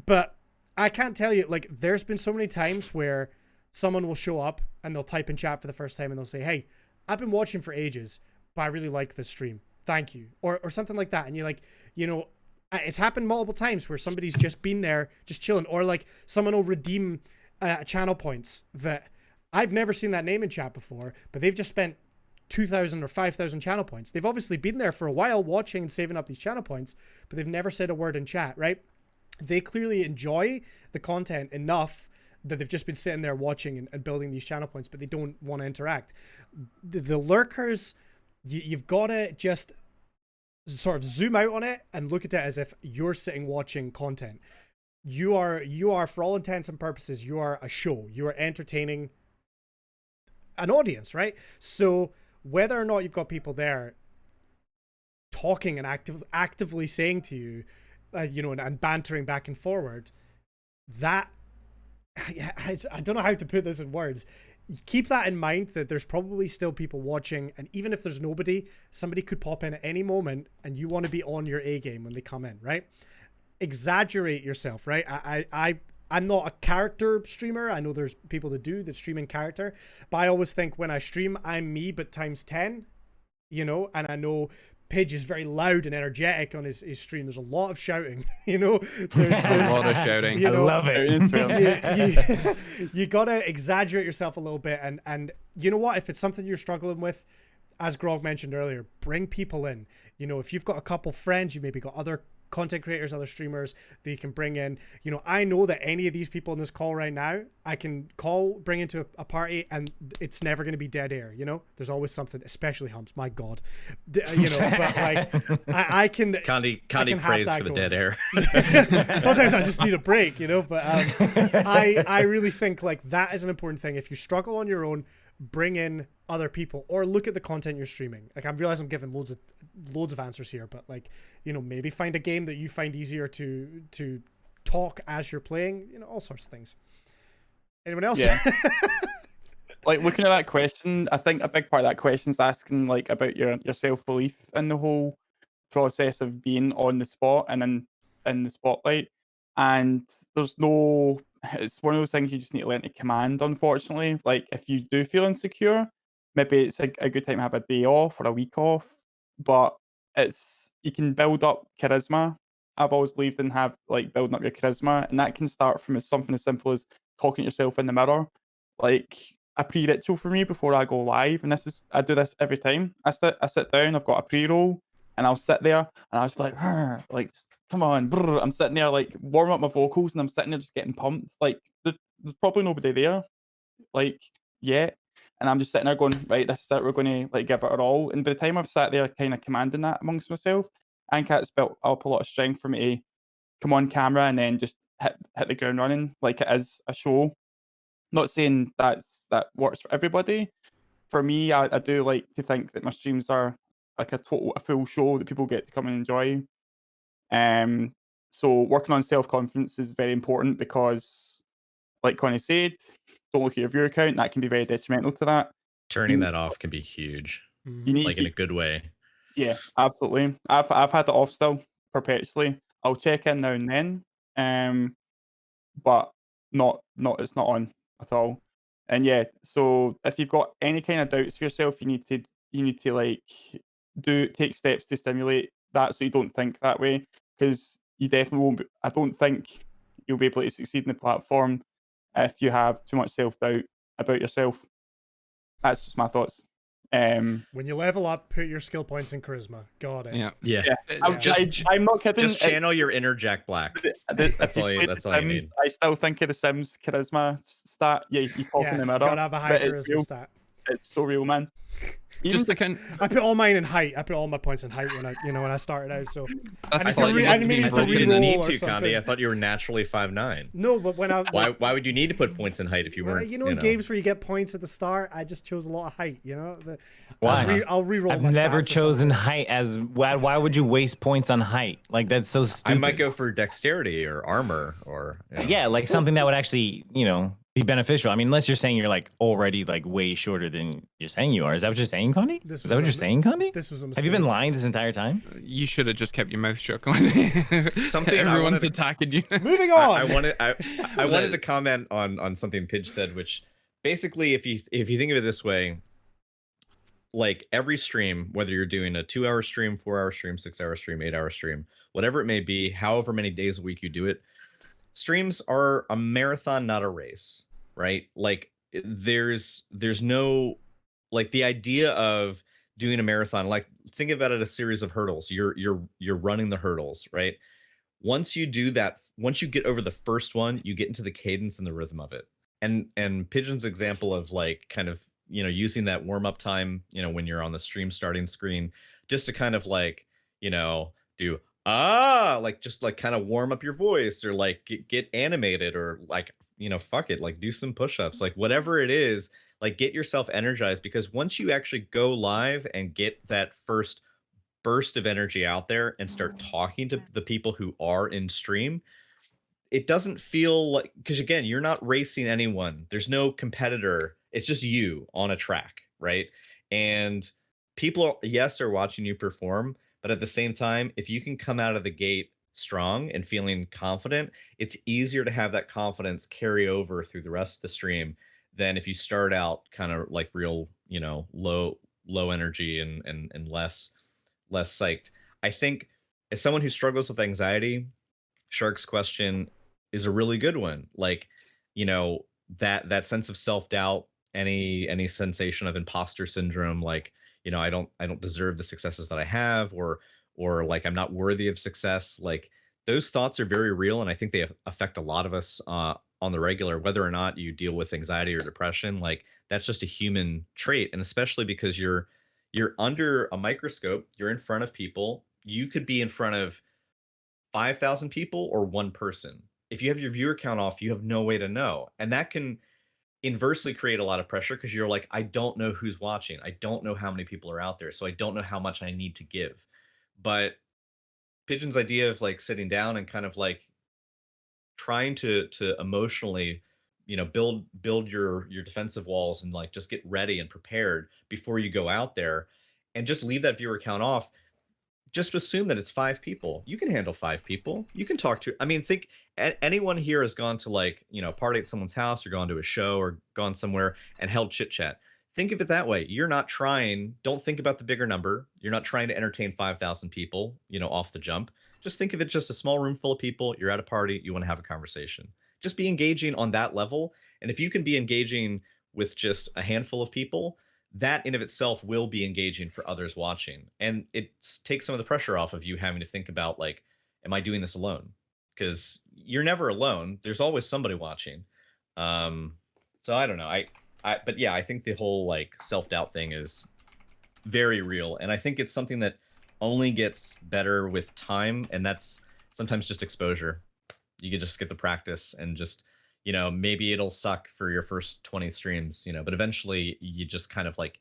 S4: But I can't tell you, like, there's been so many times where someone will show up and they'll type in chat for the first time and they'll say, hey, I've been watching for ages, but I really like this stream, thank you, or something like that. And you're like, you know, it's happened multiple times where somebody's just been there just chilling, or like someone will redeem channel points that I've never seen that name in chat before, but they've just spent 2,000 or 5,000 channel points. They've obviously been there for a while watching and saving up these channel points, but they've never said a word in chat, right? They clearly enjoy the content enough that they've just been sitting there watching and building these channel points, but they don't want to interact. The lurkers, you've got to just sort of zoom out on it and look at it as if you're sitting watching content. You are, for all intents and purposes, you are a show. You are entertaining an audience, right? So whether or not you've got people there talking and actively saying to you, you know, and bantering back and forward, that I don't know how to put this in words. Keep that in mind that there's probably still people watching, and even if there's nobody, somebody could pop in at any moment, and you want to be on your A game when they come in, right? Exaggerate yourself, right? I'm not a character streamer. I know there's people that stream in character, but I always think when I stream, I'm me, but times 10, you know, and I know Pidge is very loud and energetic on his stream. There's a lot of shouting, you know. There's
S3: A lot of shouting.
S4: You know,
S2: I love it.
S4: you gotta exaggerate yourself a little bit, and you know what? If it's something you're struggling with, as Grog mentioned earlier, bring people in. You know, if you've got a couple friends, you maybe got other content creators, other streamers that you can bring in. You know, I know that any of these people in this call right now, I can bring into a party, and it's never going to be dead air. You know, there's always something, especially Humps. My God, you know. But like, I can.
S5: Candy prays for the dead air.
S4: Sometimes I just need a break, you know. But I really think like that is an important thing. If you struggle on your own, bring in other people or look at the content you're streaming. Like, I realize I'm giving loads of answers here, but like, you know, maybe find a game that you find easier to talk as you're playing, you know, all sorts of things. Anyone else?
S1: Yeah. Like, looking at that question, I think a big part of that question is asking like about your self-belief in the whole process of being on the spot and in the spotlight. And it's one of those things you just need to learn to command, unfortunately. Like, if you do feel insecure, maybe it's a good time to have a day off or a week off, but you can build up charisma. I've always believed in building up your charisma, and that can start from something as simple as talking to yourself in the mirror. Like, a pre-ritual for me before I go live, and I do this every time. I sit down, I've got a pre-roll, and I'll sit there and I was like, come on, brr. I'm sitting there like warming up my vocals, and I'm sitting there just getting pumped. Like, there's probably nobody there, like, yet. And I'm just sitting there going, right, this is it, we're going to like give it our all. And by the time I've sat there kind of commanding that amongst myself, I think it's built up a lot of strength for me to come on camera and then just hit the ground running like it is a show. Not saying that works for everybody. For me, I do like to think that my streams are like a full show that people get to come and enjoy. So working on self-confidence is very important because, like Connie said, don't look at your viewer count. That can be very detrimental to that.
S5: Turning that off can be huge.
S1: You need
S5: like in a good way.
S1: Yeah, absolutely. I've had it off still perpetually. I'll check in now and then, but it's not on at all. And yeah, so if you've got any kind of doubts for yourself, you need to like take steps to stimulate that so you don't think that way, because you definitely won't. I don't think you'll be able to succeed in the platform if you have too much self-doubt about yourself. That's just my thoughts.
S4: When you level up, put your skill points in charisma. Got it.
S5: Yeah.
S1: I'm not kidding.
S5: Just channel your inner Jack Black. That's all you need.
S1: I still think of the Sims charisma stat. Yeah, you talk in the mirror.
S4: Gotta have a high charisma stat.
S1: It's so real, man.
S4: I put all mine in height. I put all my points in height when I started out. So
S5: I didn't need to, Candy. I thought you were naturally 5'9".
S4: No, but when I
S5: why would you need to put points in height if you weren't?
S4: You know, in games where you get points at the start, I just chose a lot of height. You know,
S2: why?
S4: I'll re-roll.
S2: I've never chosen height as why would you waste points on height? Like, that's so stupid.
S5: I might go for dexterity or armor or
S2: yeah, like something that would actually be beneficial. I mean, unless you're saying you're like already like way shorter than you're saying you are. Is that what you're saying, Condi? Is that what you're saying, Condi?
S4: This was a mistake.
S2: Have you been lying this entire time?
S3: You should have just kept your mouth shut, Condi. Everyone's attacking you.
S4: Moving on.
S5: I wanted to comment on something Pidge said, which basically, if you think of it this way, like every stream, whether you're doing a 2-hour stream, 4-hour stream, 6-hour stream, 8-hour stream, whatever it may be, however many days a week you do it, streams are a marathon, not a race, right? Like there's no, like, the idea of doing a marathon, like, think about it as a series of hurdles. You're running the hurdles, right? Once you do that, once you get over the first one, you get into the cadence and the rhythm of it. And Pijinn's example of like kind of, using that warm-up time, when you're on the stream starting screen, just to kind of like, do like just like kind of warm up your voice, or like get animated, or like, fuck it, like do some push-ups, like whatever it is, like get yourself energized, because once you actually go live and get that first burst of energy out there and start talking to the people who are in stream, it doesn't feel like, because again, you're not racing anyone. There's no competitor. It's just you on a track, right? And people are, yes, are watching you perform, but at the same time, if you can come out of the gate strong and feeling confident, it's easier to have that confidence carry over through the rest of the stream than if you start out kind of like real, low energy and less psyched. I think as someone who struggles with anxiety, Shark's question is a really good one. Like, that sense of self-doubt, any sensation of imposter syndrome, like, I don't deserve the successes that I have, or like I'm not worthy of success. Like, those thoughts are very real, and I think they affect a lot of us on the regular, whether or not you deal with anxiety or depression. Like, that's just a human trait, and especially because you're under a microscope, you're in front of people. You could be in front of 5,000 people or one person. If you have your viewer count off, you have no way to know. And that can inversely create a lot of pressure because you're like, I don't know who's watching. I don't know how many people are out there. So I don't know how much I need to give. But Pijinn's idea of like sitting down and kind of like trying to emotionally, build your defensive walls and like just get ready and prepared before you go out there and just leave that viewer count off. Just assume that it's 5 people. You can handle 5 people. You can talk to, I mean, think anyone here has gone to like, party at someone's house or gone to a show or gone somewhere and held chit chat. Think of it that way. You're not trying, don't think about the bigger number. You're not trying to entertain 5,000 people, off the jump. Just think of it just a small room full of people. You're at a party. You want to have a conversation. Just be engaging on that level. And if you can be engaging with just a handful of people, that in of itself will be engaging for others watching, and it takes some of the pressure off of you having to think about like, am I doing this alone? Because you're never alone. There's always somebody watching. So I don't know. But yeah, I think the whole like self-doubt thing is very real, and I think it's something that only gets better with time, and that's sometimes just exposure. You can just get the practice and just, maybe it'll suck for your first 20 streams, but eventually you just kind of like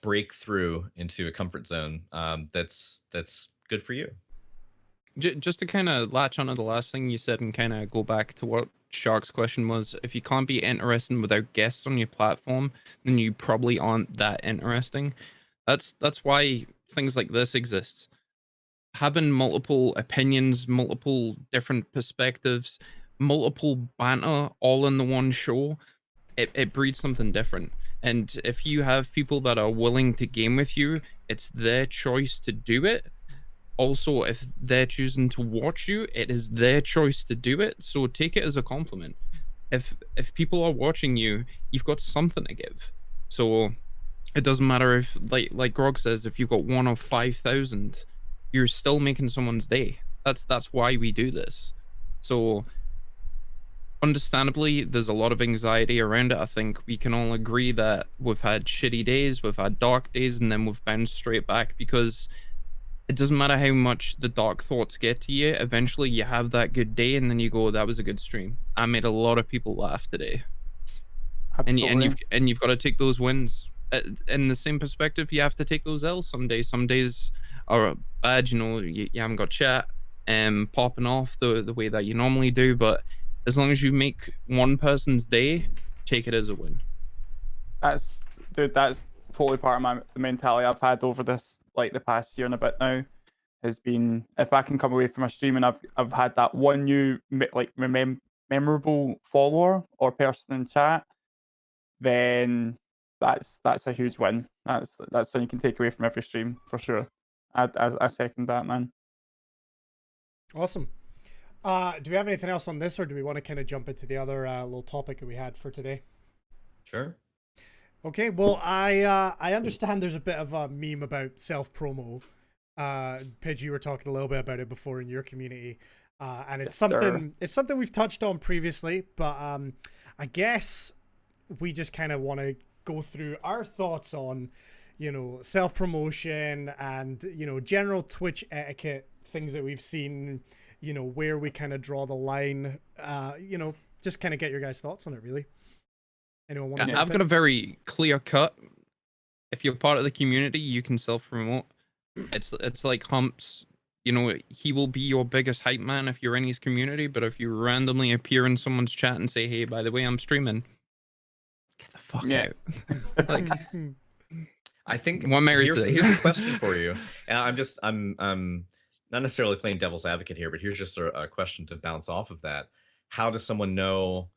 S5: break through into a comfort zone. That's good for you.
S3: Just to kind of latch onto the last thing you said and kind of go back to what Shark's question was, if you can't be interesting without guests on your platform, then you probably aren't that interesting. That's why things like this exists. Having multiple opinions, multiple different perspectives, multiple banter all in the one show, it breeds something different. And if you have people that are willing to game with you, it's their choice to do it. Also, if they're choosing to watch you, it is their choice to do it. So take it as a compliment. If people are watching you, you've got something to give. So it doesn't matter if, like Grog says, if you've got 1 of 5,000, you're still making someone's day. That's why we do this. So understandably, there's a lot of anxiety around it. I think we can all agree that we've had shitty days, we've had dark days, and then we've bounced straight back, because it doesn't matter how much the dark thoughts get to you. Eventually you have that good day and then you go, that was a good stream. I made a lot of people laugh today.
S1: Absolutely.
S3: And you've got to take those wins. In the same perspective, you have to take those L's some days. Some days are bad, you haven't got chat and popping off the way that you normally do, but as long as you make one person's day, take it as a win.
S1: That's totally part of my mentality I've had over this, like the past year and a bit now, has been, if I can come away from a stream and I've had that one new memorable follower or person in chat, then that's a huge win. That's something you can take away from every stream for sure. I second that, man.
S4: Awesome. Do we have anything else on this, or do we want to kind of jump into the other little topic that we had for today?
S5: Sure.
S4: Okay, well, I understand there's a bit of a meme about self-promo. Pidge, you were talking a little bit about it before in your community, and it's something we've touched on previously, but I guess we just kind of want to go through our thoughts on, self-promotion and, general Twitch etiquette, things that we've seen, where we kind of draw the line, just kind of get your guys' thoughts on it, really. Anyone want to?
S3: I've got a very clear cut. If you're part of the community, you can self-promote. It's like humps. you know, he will be your biggest hype man if you're in his community. But if you randomly appear in someone's chat and say, "Hey, by the way, I'm streaming," get the fuck
S1: Yeah.
S3: out. Like,
S5: I think
S3: What Mary
S5: here's,
S3: say?
S5: here's a question for you, and I'm not necessarily playing devil's advocate here, but here's just a question to bounce off of that. How does someone know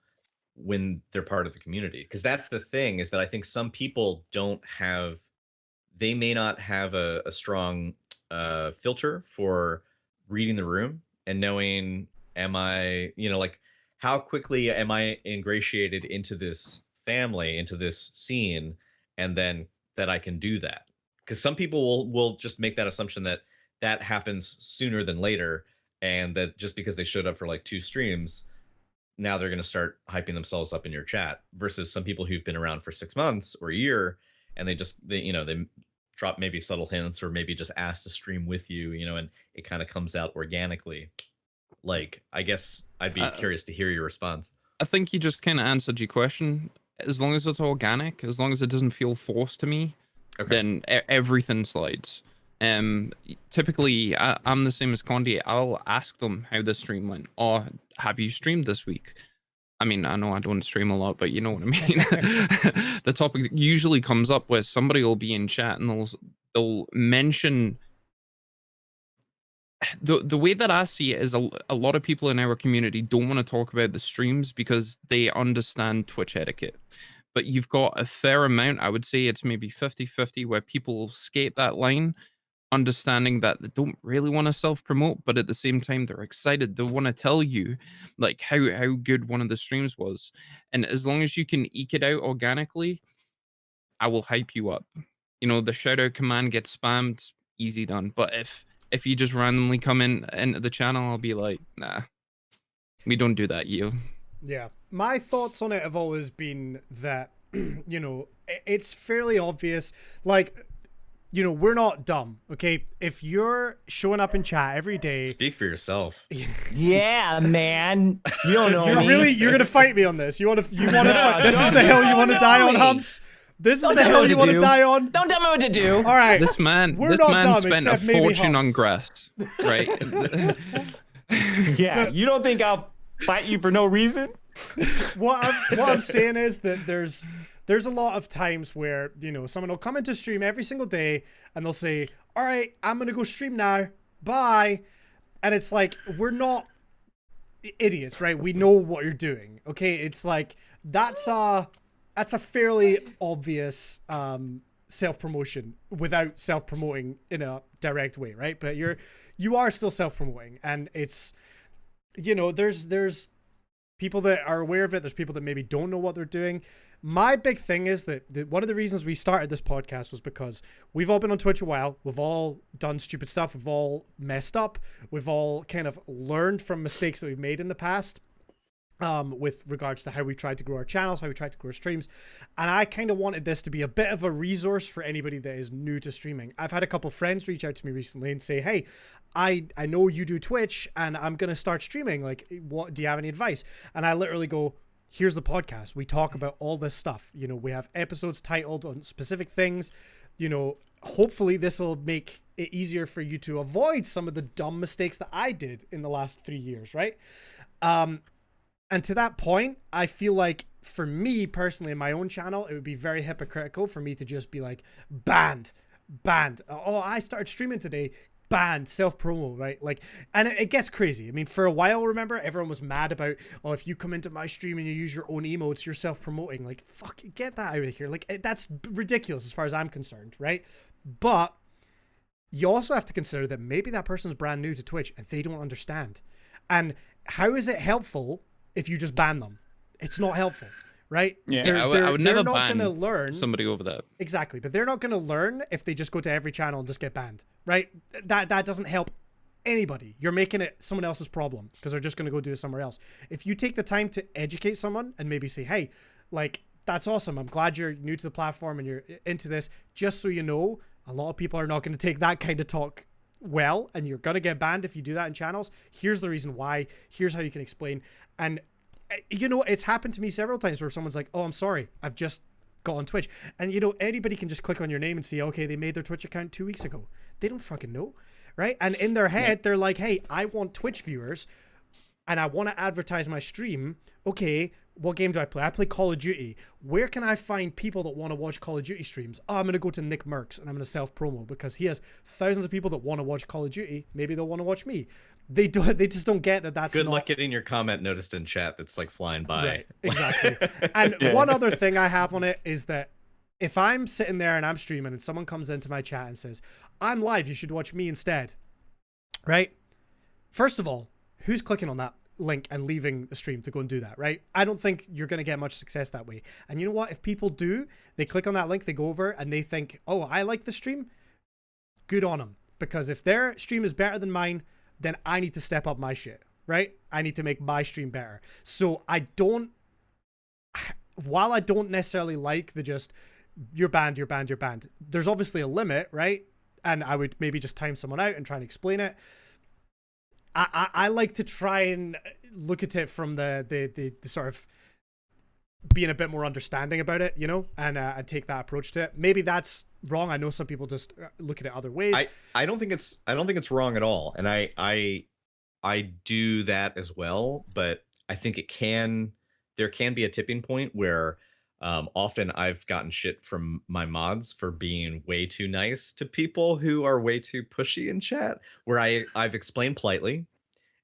S5: when they're part of the community? Because that's the thing, is that I think some people they may not have a strong filter for reading the room and knowing, am I, like, how quickly am I ingratiated into this family, into this scene, and then that I can do that. Because some people will just make that assumption that happens sooner than later, and that just because they showed up for like 2 streams, now they're going to start hyping themselves up in your chat, versus some people who've been around for 6 months or a year, and they drop maybe subtle hints, or maybe just ask to stream with you, and it kind of comes out organically. Like, I guess I'd be curious to hear your response.
S3: I think you just kind of answered your question. As long as it's organic, as long as it doesn't feel forced to me,
S5: Okay.
S3: then everything slides. Typically, I'm the same as Condi. I'll ask them how the stream went, or have you streamed this week? I mean, I know I don't stream a lot, but you know what I mean. The topic usually comes up where somebody will be in chat and they'll mention. The way that I see it is a lot of people in our community don't want to talk about the streams because they understand Twitch etiquette. But you've got a fair amount, I would say it's maybe 50-50, where people will skate that line, understanding that they don't really want to self-promote, but at the same time they're excited. They want to tell you like how good one of the streams was. And as long as you can eke it out organically, I will hype you up. The shout out command gets spammed, easy done. But if you just randomly come into the channel, I'll be like, nah, we don't do that, you.
S4: Yeah. My thoughts on it have always been that, it's fairly obvious. Like, we're not dumb, okay? If you're showing up in chat every day...
S5: Speak for yourself.
S2: Yeah, man. You don't know me.
S4: You're going to fight me on this. You want to this is the hill you want to die on, Humps? This is the hill you want to die on?
S2: Don't tell me what to do.
S4: All right.
S3: This man spent a fortune on grass, right?
S2: Yeah, you don't think I'll fight you for no reason?
S4: What I'm saying is that there's a lot of times where, someone will come into stream every single day and they'll say, all right, I'm going to go stream now. Bye. And it's like, we're not idiots, right? We know what you're doing. Okay. It's like, that's a fairly obvious, self-promotion without self-promoting in a direct way, right? But you are still self-promoting, and it's, there's people that are aware of it. There's people that maybe don't know what they're doing. My big thing is that one of the reasons we started this podcast was because we've all been on Twitch a while. We've all done stupid stuff. We've all messed up. We've all kind of learned from mistakes that we've made in the past, with regards to how we tried to grow our channels, how we tried to grow our streams. And I kind of wanted this to be a bit of a resource for anybody that is new to streaming. I've had a couple friends reach out to me recently and say, hey, I know you do Twitch and I'm going to start streaming. Like, what do you have any advice? And I literally go, here's the podcast. We talk about all this stuff. We have episodes titled on specific things. Hopefully this will make it easier for you to avoid some of the dumb mistakes that I did in the last 3 years, right? And to that point, I feel like for me personally in my own channel, it would be very hypocritical for me to just be like, banned. Oh, I started streaming today. Banned, self-promo, right? Like, and it gets crazy. I mean, for a while, remember, everyone was mad about, oh, if you come into my stream and you use your own emotes, you're self-promoting. Like, fuck, get that out of here. Like, that's ridiculous as far as I'm concerned, right? But you also have to consider that maybe that person's brand new to Twitch and they don't understand. And how is it helpful if you just ban them? It's not helpful, right?
S1: Yeah,
S3: I would never ban
S4: gonna learn
S3: somebody over that.
S4: Exactly, but they're not going to learn if they just go to every channel and just get banned, right? That doesn't help anybody. You're making it someone else's problem because they're just going to go do it somewhere else. If you take the time to educate someone and maybe say, hey, like, that's awesome. I'm glad you're new to the platform and you're into this. Just so you know, a lot of people are not going to take that kind of talk well, and you're going to get banned if you do that in channels. Here's the reason why. Here's how you can explain. And it's happened to me several times where someone's like, oh, I'm sorry, I've just got on Twitch. And anybody can just click on your name and see, okay, they made their Twitch account 2 weeks ago. They don't fucking know. right? And in their head, they're like, hey, I want Twitch viewers and I want to advertise my stream. Okay, what game do I play? I play Call of Duty. Where can I find people that want to watch Call of Duty streams? Oh, I'm going to go to Nick Merckx and I'm going to self-promo because he has thousands of people that want to watch Call of Duty. Maybe they'll want to watch me. They just don't get that that's
S5: Good
S4: not...
S5: luck getting your comment noticed in chat that's like flying by.
S4: Right, exactly. And one other thing I have on it is that if I'm sitting there and I'm streaming and someone comes into my chat and says, I'm live, you should watch me instead, right? First of all, who's clicking on that link and leaving the stream to go and do that, right? I don't think you're going to get much success that way. And you know what? If people do, they click on that link, they go over and they think, oh, I like the stream, good on them. Because if their stream is better than mine, then I need to step up my shit, right? I need to make my stream better. So while I don't necessarily like the just, you're banned, there's obviously a limit, right? And I would maybe just time someone out and try and explain it. I like to try and look at it from the sort of being a bit more understanding about it, you know, and take that approach to it. Maybe that's wrong. I know some people just look at it other ways.
S5: I don't think it's wrong at all, and I do that as well. But I think there can be a tipping point where often I've gotten shit from my mods for being way too nice to people who are way too pushy in chat. Where I've explained politely,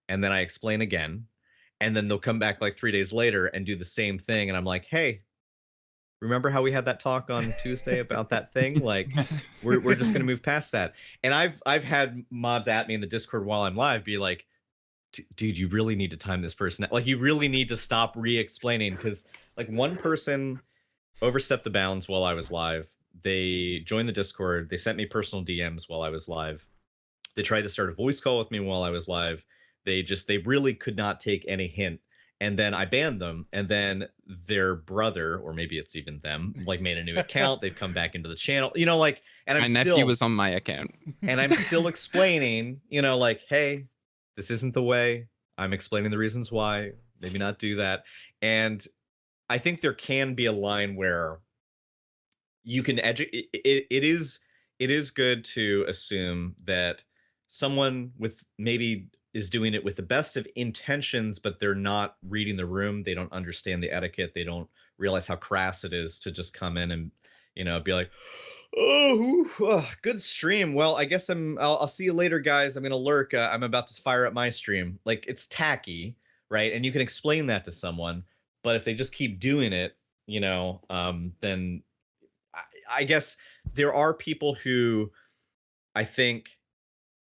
S5: and then I explain again. And then they'll come back like 3 days later and do the same thing. And I'm like, hey, remember how we had that talk on Tuesday about that thing? Like, we're just going to move past that. And I've had mods at me in the Discord while I'm live be like, dude, you really need to time this person. Like, you really need to stop re-explaining. Because like one person overstepped the bounds while I was live. They joined the Discord. They sent me personal DMs while I was live. They tried to start a voice call with me while I was live. They really could not take any hint. And then I banned them. And then their brother, or maybe it's even them, like made a new account. They've come back into the channel, you know, like, and
S3: My nephew was on my account.
S5: And I'm still explaining, you know, like, hey, this isn't the way. I'm explaining the reasons why. Maybe not do that. And I think there can be a line where you can educate. It is good to assume that someone with maybe is doing it with the best of intentions, but they're not reading the room. They don't understand the etiquette. They don't realize how crass it is to just come in and, you know, be like, oh, good stream. Well, I guess I'll see you later, guys. I'm going to lurk. I'm about to fire up my stream. Like, it's tacky, right? And you can explain that to someone, but if they just keep doing it, you know, then I guess there are people who, I think,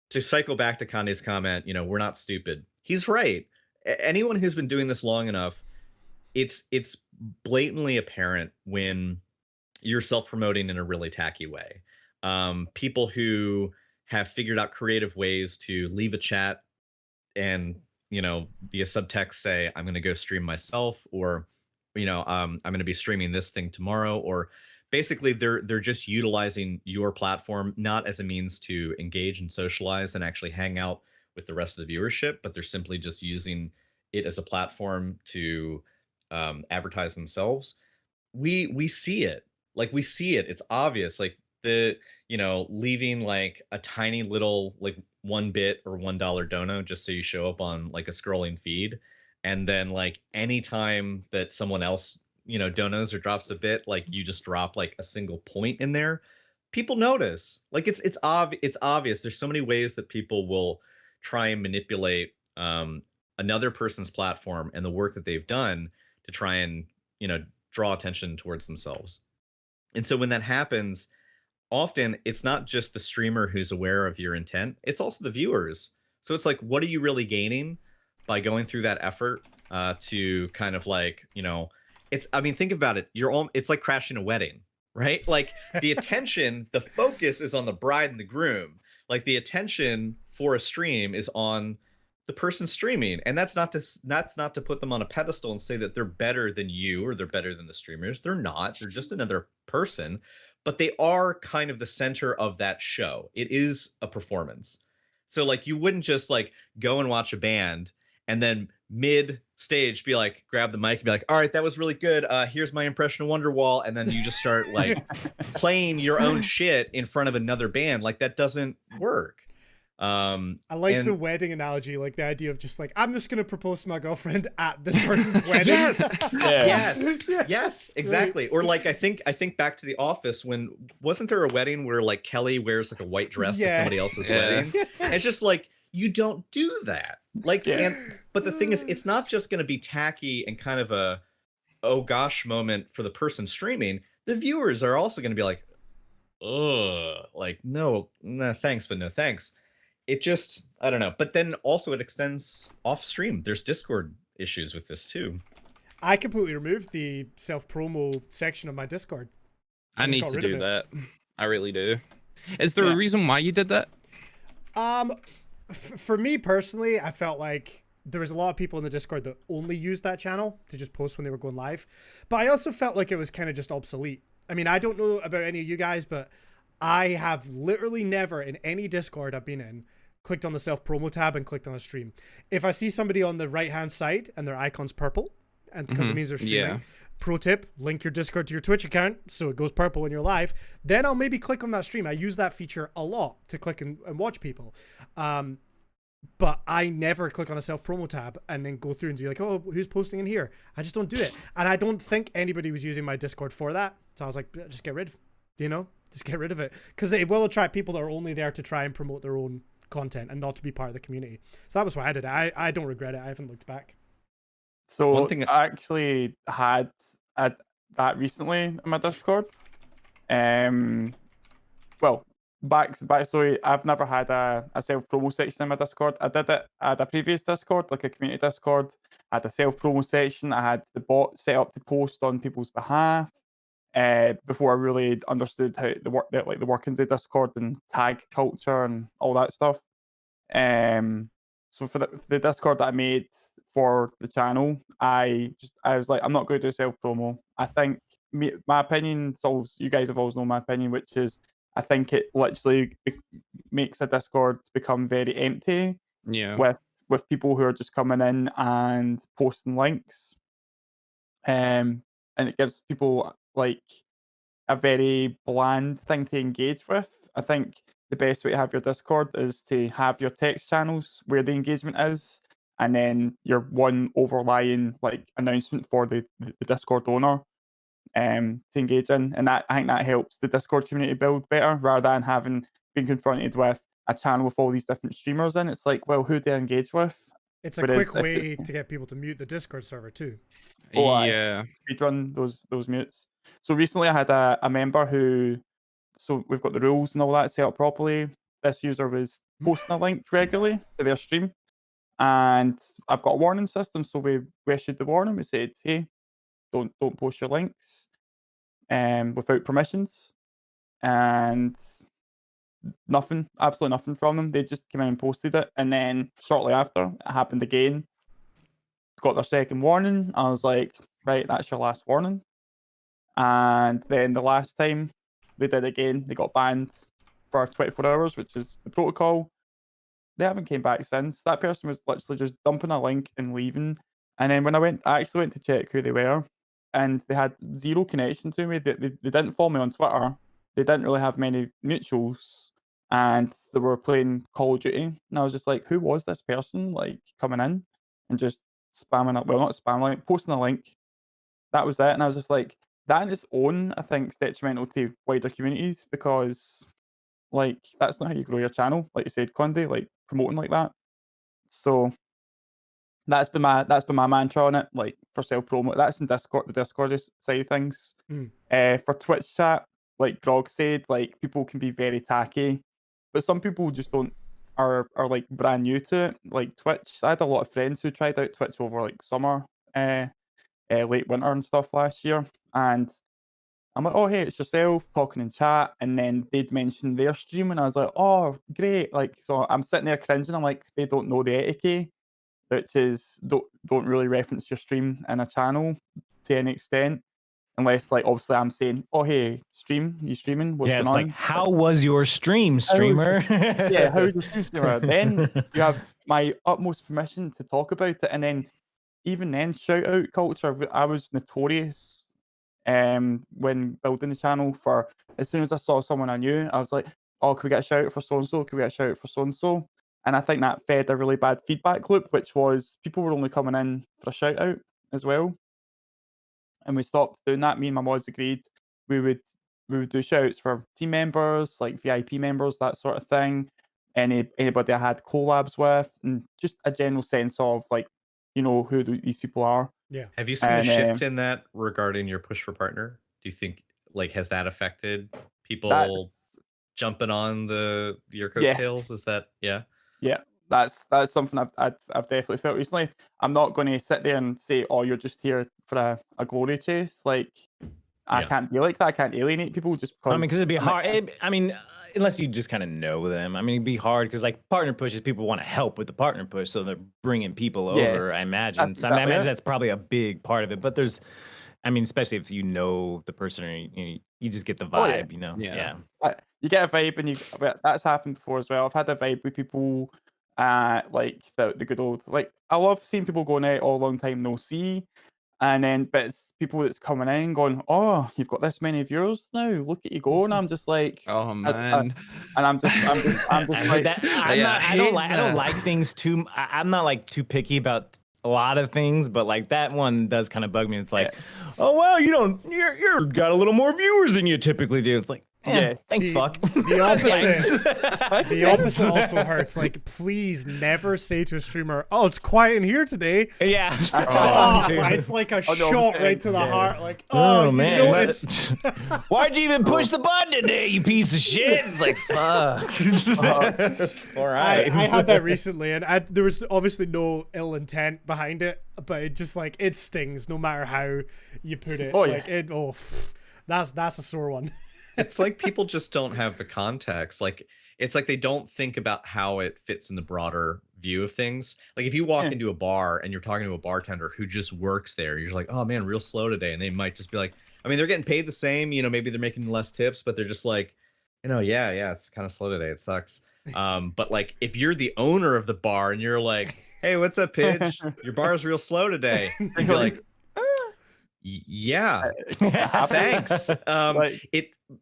S5: to cycle back to Kande's comment, you know, we're not stupid. He's right. Anyone who's been doing this long enough, it's blatantly apparent when you're self-promoting in a really tacky way. People who have figured out creative ways to leave a chat and, you know, via subtext say, I'm going to go stream myself, or, you know, I'm going to be streaming this thing tomorrow, or basically they're just utilizing your platform not as a means to engage and socialize and actually hang out with the rest of the viewership, but they're simply just using it as a platform to advertise themselves. We see it. Like, we see it. It's obvious. Like, the, you know, leaving like a tiny little like 1 bit or $1 dono just so you show up on like a scrolling feed, and then like anytime that someone else, you know, donos or drops a bit, like you just drop like a single point in there, people notice. Like, it's obvious. There's so many ways that people will try and manipulate another person's platform and the work that they've done to try and, you know, draw attention towards themselves. And so when that happens, often it's not just the streamer who's aware of your intent, it's also the viewers. So it's like, what are you really gaining by going through that effort to kind of like, you know, I mean, think about it. It's like crashing a wedding, right? Like, the attention, the focus is on the bride and the groom. Like, the attention for a stream is on the person streaming, and that's not to put them on a pedestal and say that they're better than you or they're better than the streamers. They're not. They're just another person, but they are kind of the center of that show. It is a performance. So like, you wouldn't just like go and watch a band and then mid stage be like, grab the mic and be like, all right, that was really good. Here's my impression of Wonderwall. And then you just start like playing your own shit in front of another band. Like, that doesn't work.
S4: I like
S5: and
S4: the wedding analogy, like the idea of just like, I'm just gonna propose to my girlfriend at this person's wedding.
S5: yes,
S1: Yeah.
S5: yes, exactly. Or like I think back to The Office when wasn't there a wedding where like Kelly wears like a white dress to
S4: Yeah.
S5: somebody else's
S3: Yeah.
S5: wedding? And it's just like you don't do that. Like,
S1: Yeah.
S5: but the thing is, it's not just going to be tacky and kind of a oh gosh moment for the person streaming. The viewers are also going to be like, ugh, like no, nah, thanks, but no thanks. It just, I don't know. But then also it extends off stream. There's Discord issues with this too.
S4: I completely removed the self-promo section of my Discord.
S3: I
S4: just
S3: need
S4: got
S3: to
S4: rid of
S3: do
S4: it.
S3: that. I really do. Is there
S1: Yeah.
S3: a reason why you did that?
S4: For me personally, I felt like there was a lot of people in the Discord that only used that channel to just post when they were going live. But I also felt like it was kind of just obsolete. I mean, I don't know about any of you guys, but I have literally never in any Discord I've been in clicked on the self-promo tab and clicked on a stream. If I see somebody on the right-hand side and their icon's purple, and because it means they're streaming,
S3: Yeah.
S4: pro tip, link your Discord to your Twitch account so it goes purple when you're live, then I'll maybe click on that stream. I use that feature a lot to click and watch people. But I never click on a self-promo tab and then go through and be like, oh, who's posting in here? I just don't do it. And I don't think anybody was using my Discord for that. So I was like, just get rid of it, just get rid of it. Because it will attract people that are only there to try and promote their own content and not to be part of the community. So that was why I did it. I don't regret it. I haven't looked back.
S1: So
S5: One thing-
S1: I actually had that recently in my Discord. Well, backstory, I've never had a self-promo section in my Discord. I did it at a previous Discord, like a community Discord. I had a self-promo section. I had the bot set up to post on people's behalf. Before I really understood how the workings of Discord and tag culture and all that stuff. So for the Discord that I made for the channel, I was like, I'm not going to do self promo. I think my opinion solves. You guys have always known my opinion, which is I think it literally makes a Discord become very empty
S3: Yeah.
S1: with people who are just coming in and posting links. And it gives people like a very bland thing to engage with. I think the best way to have your Discord is to have your text channels where the engagement is, and then your one overlying like announcement for the Discord owner to engage in. And that I think that helps the Discord community build better rather than being confronted with a channel with all these different streamers in. It's like, well, who do I engage with?
S4: It's a
S1: Whereas
S4: quick
S1: if it's-
S4: way to get people to mute the Discord server too.
S1: Oh, aye.
S3: Yeah.
S1: Speedrun those mutes. So recently I had a member who, so we've got the rules and all that set up properly. This user was posting a link regularly to their stream, and I've got a warning system. So we issued the warning. We said, hey, don't post your links without permissions, and nothing, absolutely nothing from them. They just came in and posted it, and then shortly after it happened again. Got their second warning. I was like, right, that's your last warning. And then the last time they did again, they got banned for 24 hours, which is the protocol. They haven't came back since. That person was literally just dumping a link and leaving. And then when I actually went to check who they were, and they had zero connection to me. They didn't follow me on Twitter. They didn't really have many mutuals, and they were playing Call of Duty. And I was just like, who was this person like coming in and just spamming up? Well, not spamming, like posting a link. That was it. And I was just like, that in its own, I think, is detrimental to wider communities because, like, that's not how you grow your channel. Like you said, Conde, like promoting like that. So that's been my mantra on it. Like for self promo, that's in Discord, the Discord side of things. For Twitch chat, like Grog said, like people can be very tacky, but some people just don't are like brand new to it. Like Twitch, I had a lot of friends who tried out Twitch over like summer, late winter and stuff last year, and I'm like, oh hey, it's yourself talking in chat, and then they'd mention their stream, and I was like, oh great, like so I'm sitting there cringing. I'm like, they don't know the etiquette, which is don't really reference your stream in a channel to any extent, unless like obviously I'm saying, oh hey, you streaming? What's
S2: Yeah,
S1: going
S2: it's
S1: on?
S2: like, how was your stream, streamer?
S1: Yeah, how was your stream, streamer? Then you have my utmost permission to talk about it, and then even then, shout out culture. I was notorious when building the channel for as soon as I saw someone I knew, I was like, oh, can we get a shout out for so and so? Can we get a shout out for so and so? And I think that fed a really bad feedback loop, which was people were only coming in for a shout out as well. And we stopped doing that. Me and my mods agreed we would we would do shout outs for team members, like VIP members, that sort of thing. Anybody I had collabs with, and just a general sense of like, who these people are.
S4: Yeah.
S5: Have you seen a
S1: And
S5: shift in that regarding your push for partner? Do you think like has that affected people
S1: that's
S5: jumping on your
S1: yeah.
S5: coattails? Is that
S1: Yeah, that's something I've definitely felt recently. I'm not going to sit there and say, "Oh, you're just here for a glory chase." Like, I
S5: Yeah.
S1: can't be like that. I can't alienate people just because.
S2: I mean, because it'd be hard. Unless you just kind of know them. I mean, it'd be hard because like partner pushes, people want to help with the partner push, so they're bringing people
S1: Yeah,
S2: over. I imagine.
S1: that's
S2: So I
S1: exactly
S2: imagine
S1: it.
S2: that's probably a big part of it. But especially if you know the person, or you just get the
S1: Oh, yeah.
S2: vibe. You know.
S3: Yeah.
S1: You get a vibe, and that's happened before as well. I've had a vibe with people, like the good old like. I love seeing people going out all long time no see. And then, but it's people that's coming in going, "Oh, you've got this many viewers now. Look at you go!" And I'm just like,
S3: Oh
S1: I,
S3: man.
S1: and I'm just
S2: I heard
S1: like,
S2: that.
S3: Yeah,
S2: I don't
S3: that.
S2: like things too. I'm not like too picky about a lot of things, but like that one does kind of bug me. It's like, oh well, you're got a little more viewers than you typically do. It's like,
S1: Yeah.
S2: thanks,
S4: The-
S2: fuck.
S4: The opposite.
S2: Thanks.
S4: The opposite also hurts. Like, please never say to a streamer, "Oh, it's quiet in here today."
S2: Yeah.
S4: Oh,
S2: dude.
S4: it's like a
S1: Oh, no,
S4: shot
S1: I'm
S4: right to the
S1: saying,
S4: heart. Like,
S2: Oh
S4: you
S2: man,
S4: noticed.
S2: why'd you even push the button today, you piece of shit? It's like fuck. All
S4: I
S2: right.
S4: had that recently, and there was obviously no ill intent behind it, but it just like it stings no matter how you put it.
S1: Oh, yeah.
S4: Like that's a sore one.
S5: It's like people just don't have the context. Like it's like they don't think about how it fits in the broader view of things. Like if you walk
S1: Yeah.
S5: into a bar and you're talking to a bartender who just works there, you're like, oh man, real slow today. And they might just be like, I mean, they're getting paid the same, maybe they're making less tips, but they're just like, yeah, it's kind of slow today. It sucks. But like if you're the owner of the bar and you're like, hey, what's up, Pidge? Your bar's real slow today. You'd be like, yeah, thanks.
S1: Like,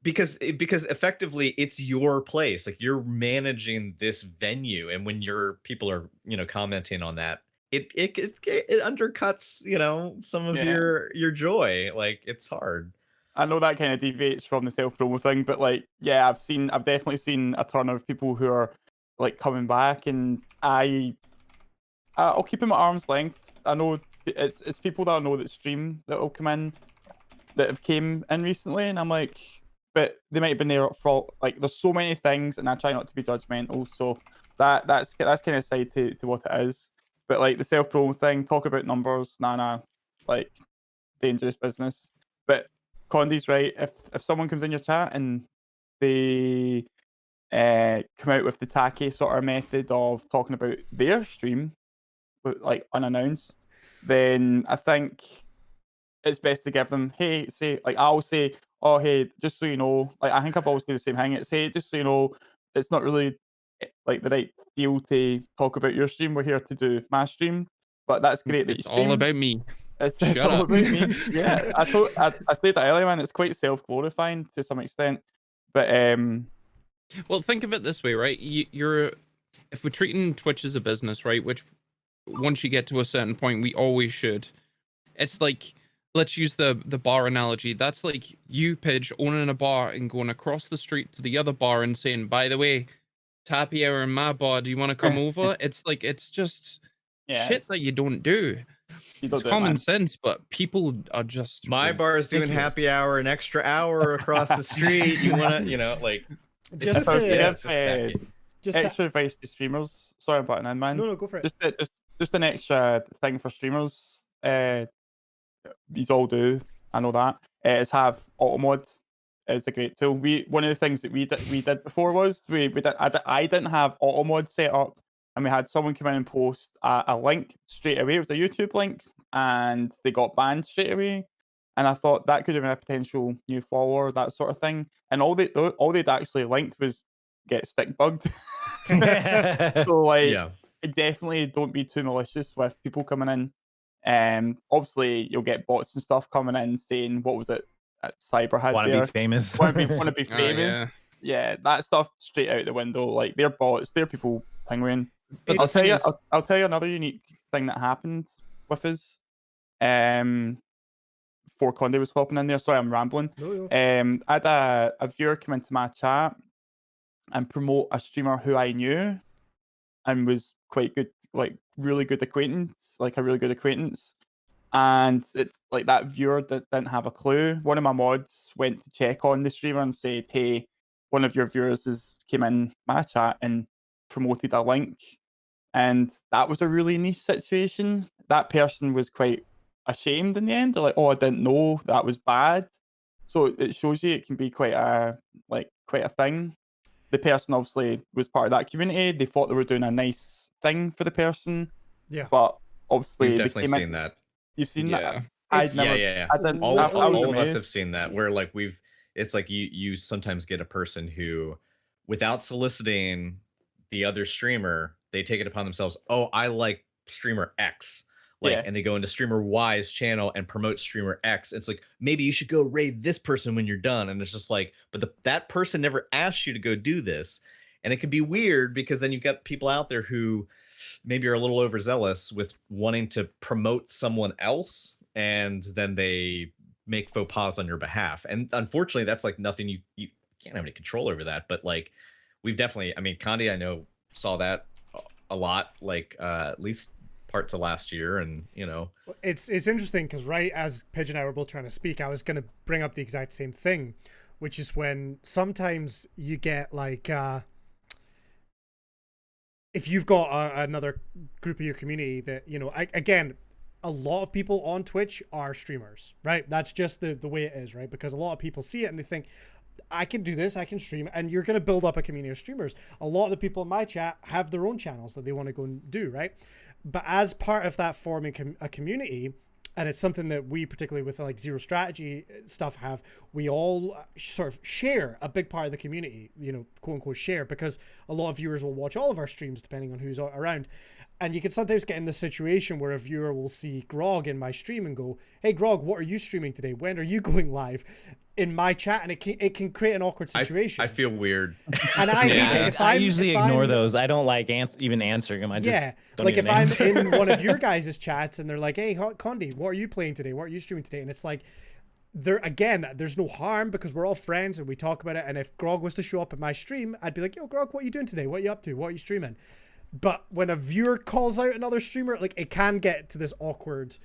S5: Because effectively it's your place. Like you're managing this venue, and when your people are commenting on that, it undercuts some of
S1: Yeah.
S5: your joy. Like it's hard.
S1: I know that kind of deviates from the self promo thing, but like, yeah, I've definitely seen a ton of people who are like coming back, and I'll keep them at arm's length. I know it's people that I know that stream that will come in that have came in recently, and I'm like, but they might have been there for like. There's so many things, and I try not to be judgmental. So that's kind of side to what it is. But like the self promo thing, talk about numbers, nah, like dangerous business. But Condi's right. If someone comes in your chat and they come out with the tacky sort of method of talking about their stream, like unannounced, then I think it's best to give them, hey, I'll say, oh, hey, just so you know, like I think I've always said the same thing. It's, hey, just so you know, it's not really like the right deal to talk about your stream. We're here to do my stream, but that's great that you
S3: It's
S1: stream.
S3: all about me.
S1: It's
S3: Shut
S1: all
S3: up.
S1: about me. Yeah, I said that earlier, man. It's quite self-glorifying to some extent, but
S3: Well, think of it this way, right? If we're treating Twitch as a business, right? Which once you get to a certain point, we always should. It's like, let's use the bar analogy. That's like you, Pidge, owning a bar and going across the street to the other bar and saying, by the way, it's happy hour in my bar. Do you want to come over? It's like, it's just
S1: yeah,
S3: shit that you don't do.
S1: you don't
S3: It's
S1: do it,
S3: common
S1: man.
S3: sense, but people are just
S5: My bar is doing
S3: ridiculous.
S5: happy hour an extra hour across the street. You want to, like
S4: Just
S5: it's
S1: to
S5: just,
S1: give,
S5: it's just tacky.
S4: just to-
S1: Extra advice to streamers. Sorry, I'm butting in, man.
S4: no, go for it.
S1: Just an extra thing for streamers. These all do. I know that. Is have automod is a great tool. One of the things that we did before was I didn't have automod set up, and we had someone come in and post a link straight away. It was a YouTube link, and they got banned straight away. And I thought that could have been a potential new follower, that sort of thing. And all they'd actually linked was get stick bugged. So like,
S5: Yeah.
S1: definitely don't be too malicious with people coming in. Obviously you'll get bots and stuff coming in saying, what was it Cyber had
S2: Want to
S1: there?
S2: be famous?
S1: Want to be
S3: Oh,
S1: famous?
S3: yeah.
S1: Yeah, that stuff straight out the window. Like they're bots, they're people Penguin.
S3: But
S1: I'll tell you.
S4: It's-
S1: I'll tell you another unique thing that happened with us. Before Conde was hopping in there. Sorry, I'm rambling.
S4: No,
S1: I had a viewer come into my chat and promote a streamer who I knew and was quite good, like really good acquaintance, like a really good acquaintance. And it's like that viewer that didn't have a clue. One of my mods went to check on the streamer and said, "Hey, one of your viewers has came in my chat and promoted a link." And that was a really niche situation. That person was quite ashamed in the end. They're like, "Oh, I didn't know that was bad." So it shows you it can be quite a thing. The person obviously was part of that community. They thought they were doing a nice thing for the person,
S4: yeah.
S1: but obviously
S5: We've
S1: they
S5: definitely
S1: came in.
S5: seen that.
S1: You've seen
S3: Yeah.
S1: that? I'd
S4: It's-
S1: never.
S5: Yeah.
S1: I didn't.
S5: All,
S1: I
S5: all,
S1: was
S5: all of us
S1: amazed.
S5: have seen that, where like it's like you sometimes get a person who, without soliciting the other streamer, they take it upon themselves, "Oh, I like streamer X." Like,
S1: Yeah.
S5: and they go into streamer Y's channel and promote streamer X. It's like, maybe you should go raid this person when you're done. And it's just like, but that person never asked you to go do this. And it can be weird because then you've got people out there who maybe are a little overzealous with wanting to promote someone else, and then they make faux pas on your behalf. And unfortunately, that's like nothing you can't have any control over that. But like, we've definitely, I mean, Condi, I know, saw that a lot, like at least parts of last year, and you know,
S4: It's interesting because right as Pigeon and I were both trying to speak, I was going to bring up the exact same thing, which is when sometimes you get like if you've got another group of your community that, you know, again, a lot of people on Twitch are streamers, right? That's just the way it is, right? Because a lot of people see it and they think, I can do this, I can stream, and you're going to build up a community of streamers. A lot of the people in my chat have their own channels that they want to go and do, right? But as part of that forming a community, and it's something that we, particularly with like Zero Strategy stuff, have, we all sort of share a big part of the community, you know, quote unquote share, because a lot of viewers will watch all of our streams depending on who's around. And you can sometimes get in this situation where a viewer will see Grog in my stream and go, "Hey Grog, what are you streaming today? When are you going live?" in my chat, and it can create an awkward situation.
S5: I feel weird.
S4: And I hate it.
S2: I usually ignore those. I don't like even answering them. I just don't
S4: like
S2: even
S4: if I'm
S2: answer.
S4: in one of your guys' chats and they're like, "Hey Condi, what are you playing today? What are you streaming today?" And it's like, there's no harm because we're all friends and we talk about it. And if Grog was to show up at my stream, I'd be like, "Yo Grog, what are you doing today? What are you up to? What are you streaming?" But when a viewer calls out another streamer, like, it can get to this awkward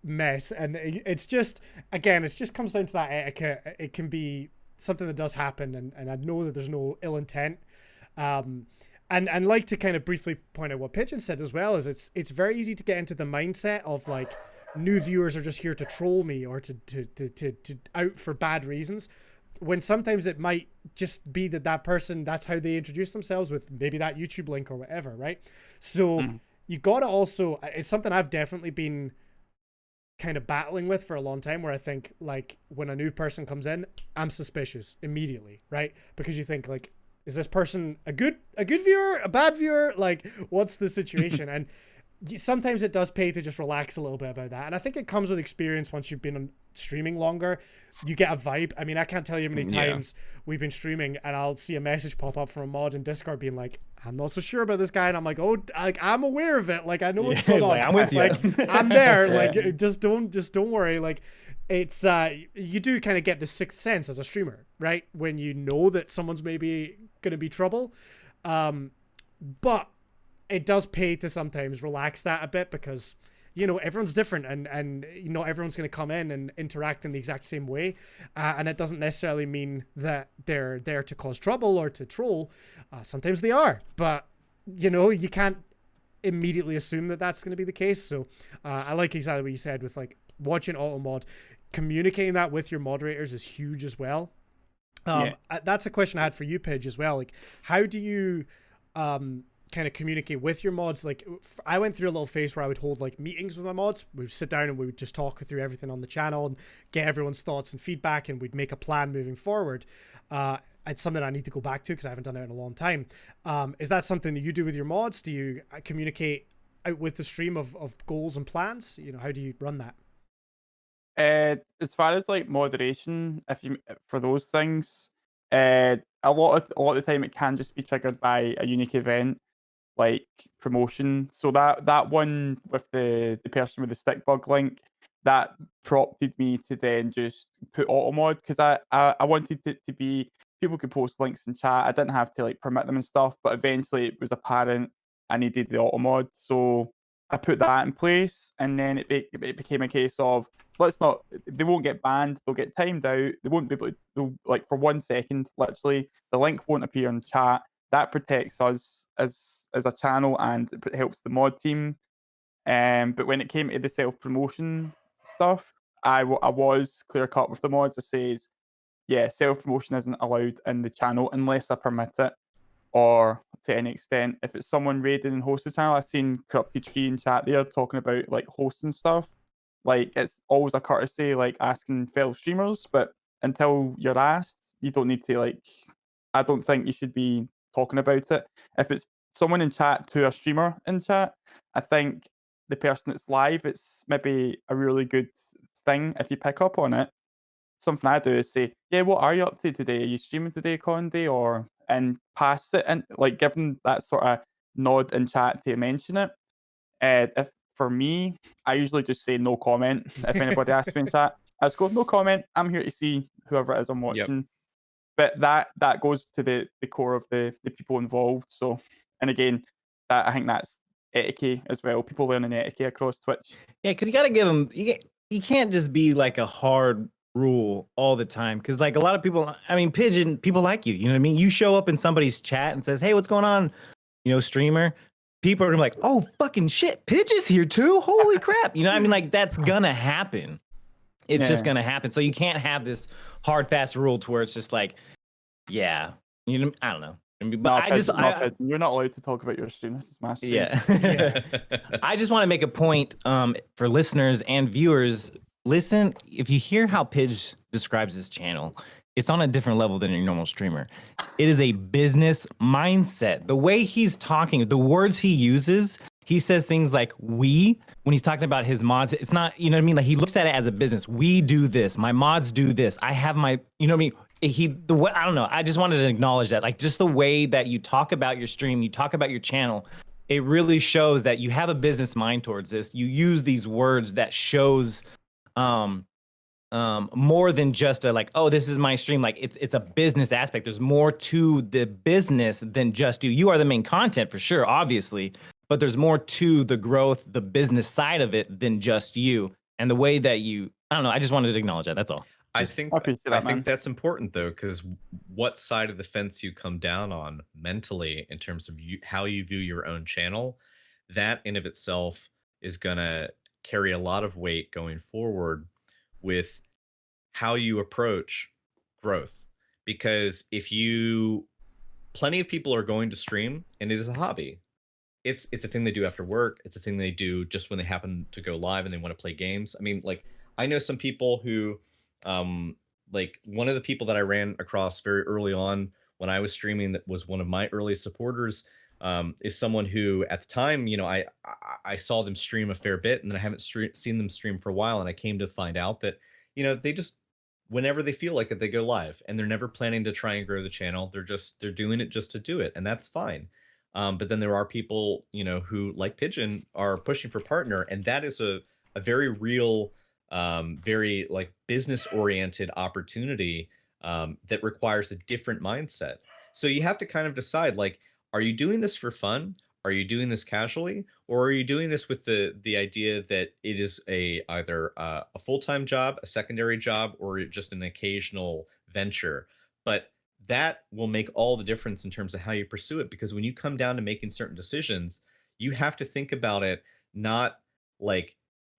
S4: mess. And it's just, again, it just comes down to that etiquette. It can be something that does happen, and I know that there's no ill intent. And like to kind of briefly point out what Pigeon said as well, is it's very easy to get into the mindset of like, new viewers are just here to troll me or to out for bad reasons, when sometimes it might just be that person, that's how they introduce themselves, with maybe that YouTube link or whatever, right? So you gotta also, it's something I've definitely been kind of battling with for a long time, where I think like when a new person comes in, I'm suspicious immediately, right? Because you think like, is this person a good viewer, a bad viewer? Like, what's the situation? And sometimes it does pay to just relax a little bit about that. And I think it comes with experience. Once you've been on streaming longer, you get a vibe. I mean, I can't tell you how many times we've been streaming and I'll see a message pop up from a mod in Discord being like, "I'm not so sure about this guy." And I'm like, "Oh, like, I'm aware of it. Like, I know what's going on.
S2: Like, I'm with you.
S4: Like, I'm there. Like, just don't worry." Like, it's, you do kind of get the sixth sense as a streamer, right? When you know that someone's maybe going to be trouble. But it does pay to sometimes relax that a bit, because, you know, everyone's different, and you know, everyone's going to come in and interact in the exact same way, and it doesn't necessarily mean that they're there to cause trouble or to troll. Sometimes they are, but you know, you can't immediately assume that that's going to be the case. So I like exactly what you said with like watching automod, communicating that with your moderators is huge as well. That's a question I had for you, Pidge, as well. Like, how do you kind of communicate with your mods? Like, I went through a little phase where I would hold like meetings with my mods. We'd sit down and we would just talk through everything on the channel and get everyone's thoughts and feedback, and we'd make a plan moving forward. It's something I need to go back to because I haven't done it in a long time. Is that something that you do with your mods? Do you communicate out with the stream of goals and plans? You know, how do you run that?
S1: As far as like moderation, for those things, A lot of the time it can just be triggered by a unique event like promotion. So that one with the person with the stick bug link, that prompted me to then just put auto mod because I wanted it to be people could post links in chat. I didn't have to like permit them and stuff, but eventually it was apparent I needed the auto mod. So I put that in place, and then it became a case of let's not. They won't get banned. They'll get timed out. They won't be able to. Like for 1 second, literally, the link won't appear in chat. That protects us as a channel, and it helps the mod team. But when it came to the self promotion stuff, I was clear cut with the mods. It says, yeah, self promotion isn't allowed in the channel unless I permit it, or to any extent. If it's someone raiding and hosting channel, I've seen Corrupted Tree in chat there talking about like hosting stuff. Like it's always a courtesy, like asking fellow streamers, but until you're asked, you don't need to like. I don't think you should be talking about it. If it's someone in chat to a streamer in chat, I think the person that's live, it's maybe a really good thing if you pick up on it. Something I do is say, "Yeah, what are you up to today? Are you streaming today, Condi?" Or and pass it and like give them that sort of nod in chat to mention it. If for me, I usually just say no comment. If anybody asks me in chat, I just go no comment. I'm here to see whoever it is I'm
S3: Yep.
S1: watching. But that goes to the core of the people involved. So, and again, that I think that's etiquette as well. People learning etiquette across Twitch.
S2: Yeah, because you got to give them. You can't just be like a hard rule all the time. Because like a lot of people, I mean, Pigeon people like you. You know what I mean? You show up in somebody's chat and says, "Hey, what's going on?" You know, streamer. People are gonna be like, "Oh, fucking shit, Pidge is here too. Holy crap!" You know, what I mean, like that's gonna happen. It's just
S1: Yeah.
S2: gonna happen. So you can't have this hard, fast rule to where it's just like, yeah, you know, I don't know. I mean, but
S1: No,
S2: I just,
S1: Pigeon, you're not allowed to talk about your stream. This is my stream.
S2: yeah. I just want to make a point for listeners and viewers. Listen, if you hear how Pidge describes his channel, it's on a different level than your normal streamer. It is a business mindset. The way he's talking, the words he uses, he says things like "we" when he's talking about his mods. It's not, you know what I mean? Like he looks at it as a business. We do this. My mods do this. I have my, you know what I mean? The way, I don't know. I just wanted to acknowledge that, like just the way that you talk about your stream, you talk about your channel, it really shows that you have a business mind towards this. You use these words that shows more than just a like, oh, this is my stream. Like it's a business aspect. There's more to the business than just you. You are the main content for sure, obviously, but there's more to the growth, the business side of it than just you. And the way that you, I don't know. I just wanted to acknowledge that. That's all.
S5: I
S2: Just-
S5: think
S1: I appreciate that, man.
S5: that's important though, because what side of the fence you come down on mentally in terms of how you view your own channel, that in of itself is gonna carry a lot of weight going forward with how you approach growth. Because if you, plenty of people are going to stream and it is a hobby. It's a thing they do after work. It's a thing they do just when they happen to go live and they want to play games. I mean, like I know some people who like one of the people that I ran across very early on when I was streaming that was one of my early supporters is someone who at the time, you know, I saw them stream a fair bit, and then I haven't seen them stream for a while, and I came to find out that, you know, they just, whenever they feel like it, they go live, and they're never planning to try and grow the channel. They're doing it just to do it, and that's fine. But then there are people, you know, who like Pigeon are pushing for partner, and that is a very real, very like business oriented opportunity that requires a different mindset. So you have to kind of decide, like, are you doing this for fun? Are you doing this casually, or are you doing this with the idea that it is either a full-time job, a secondary job, or just an occasional venture? But that will make all the difference in terms of how you pursue it, because when you come down to making certain decisions, you have to think about it not like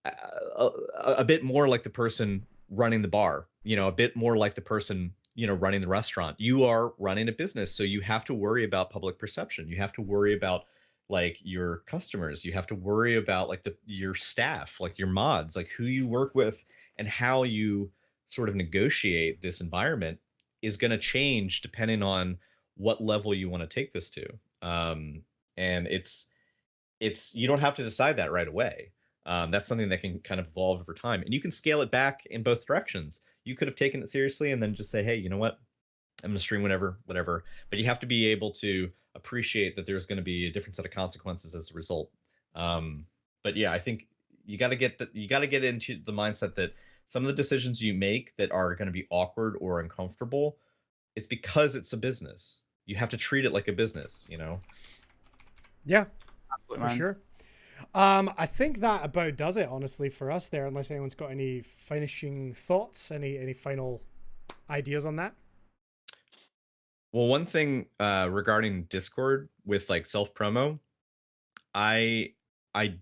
S5: a bit more like the person running the bar, you know, a bit more like the person, you know, running the restaurant. You are running a business, so you have to worry about public perception. You have to worry about like your customers. You have to worry about like your staff, like your mods, like who you work with, and how you sort of negotiate this environment is going to change depending on what level you want to take this to. And it's you don't have to decide that right away. That's something that can kind of evolve over time, and you can scale it back in both directions. You could have taken it seriously and then just say, hey, you know what? I'm gonna stream whatever. But you have to be able to appreciate that there's going to be a different set of consequences as a result. But yeah, I think you got to get into the mindset that some of the decisions you make that are going to be awkward or uncomfortable, it's because it's a business. You have to treat it like a business, you know?
S4: Yeah,
S1: Absolutely,
S4: for
S1: man.
S4: sure. I think that about does it, honestly, for us there, unless anyone's got any finishing thoughts, any final ideas on that.
S5: Well, one thing regarding Discord with like self promo, I I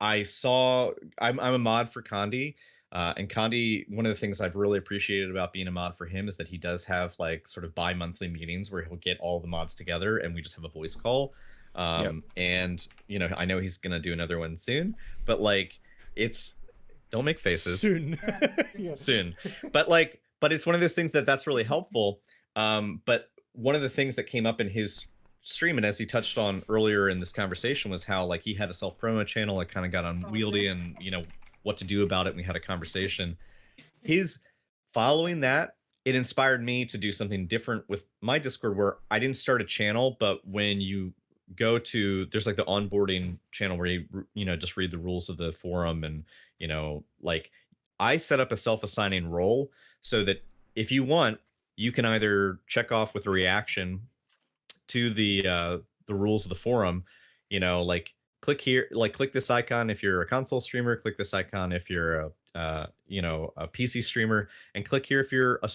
S5: I saw I'm a mod for Condi, and Condi. One of the things I've really appreciated about being a mod for him is that he does have like sort of bi-monthly meetings where he'll get all the mods together and we just have a voice call. And you know, I know he's gonna do another one soon, but like it's don't make faces
S4: Soon. Yeah.
S5: soon. But it's one of those things that's really helpful. But one of the things that came up in his stream, and as he touched on earlier in this conversation, was how like he had a self promo channel that kind of got unwieldy, and you know what to do about it. And we had a conversation. His following that, it inspired me to do something different with my Discord, where I didn't start a channel, but when you go to there's like the onboarding channel where you know just read the rules of the forum, and you know like I set up a self-assigning role so that if you want, you can either check off with a reaction to the rules of the forum, you know, like click here, like click this icon if you're a console streamer, click this icon if you're a you know, a PC streamer, and click here if you're a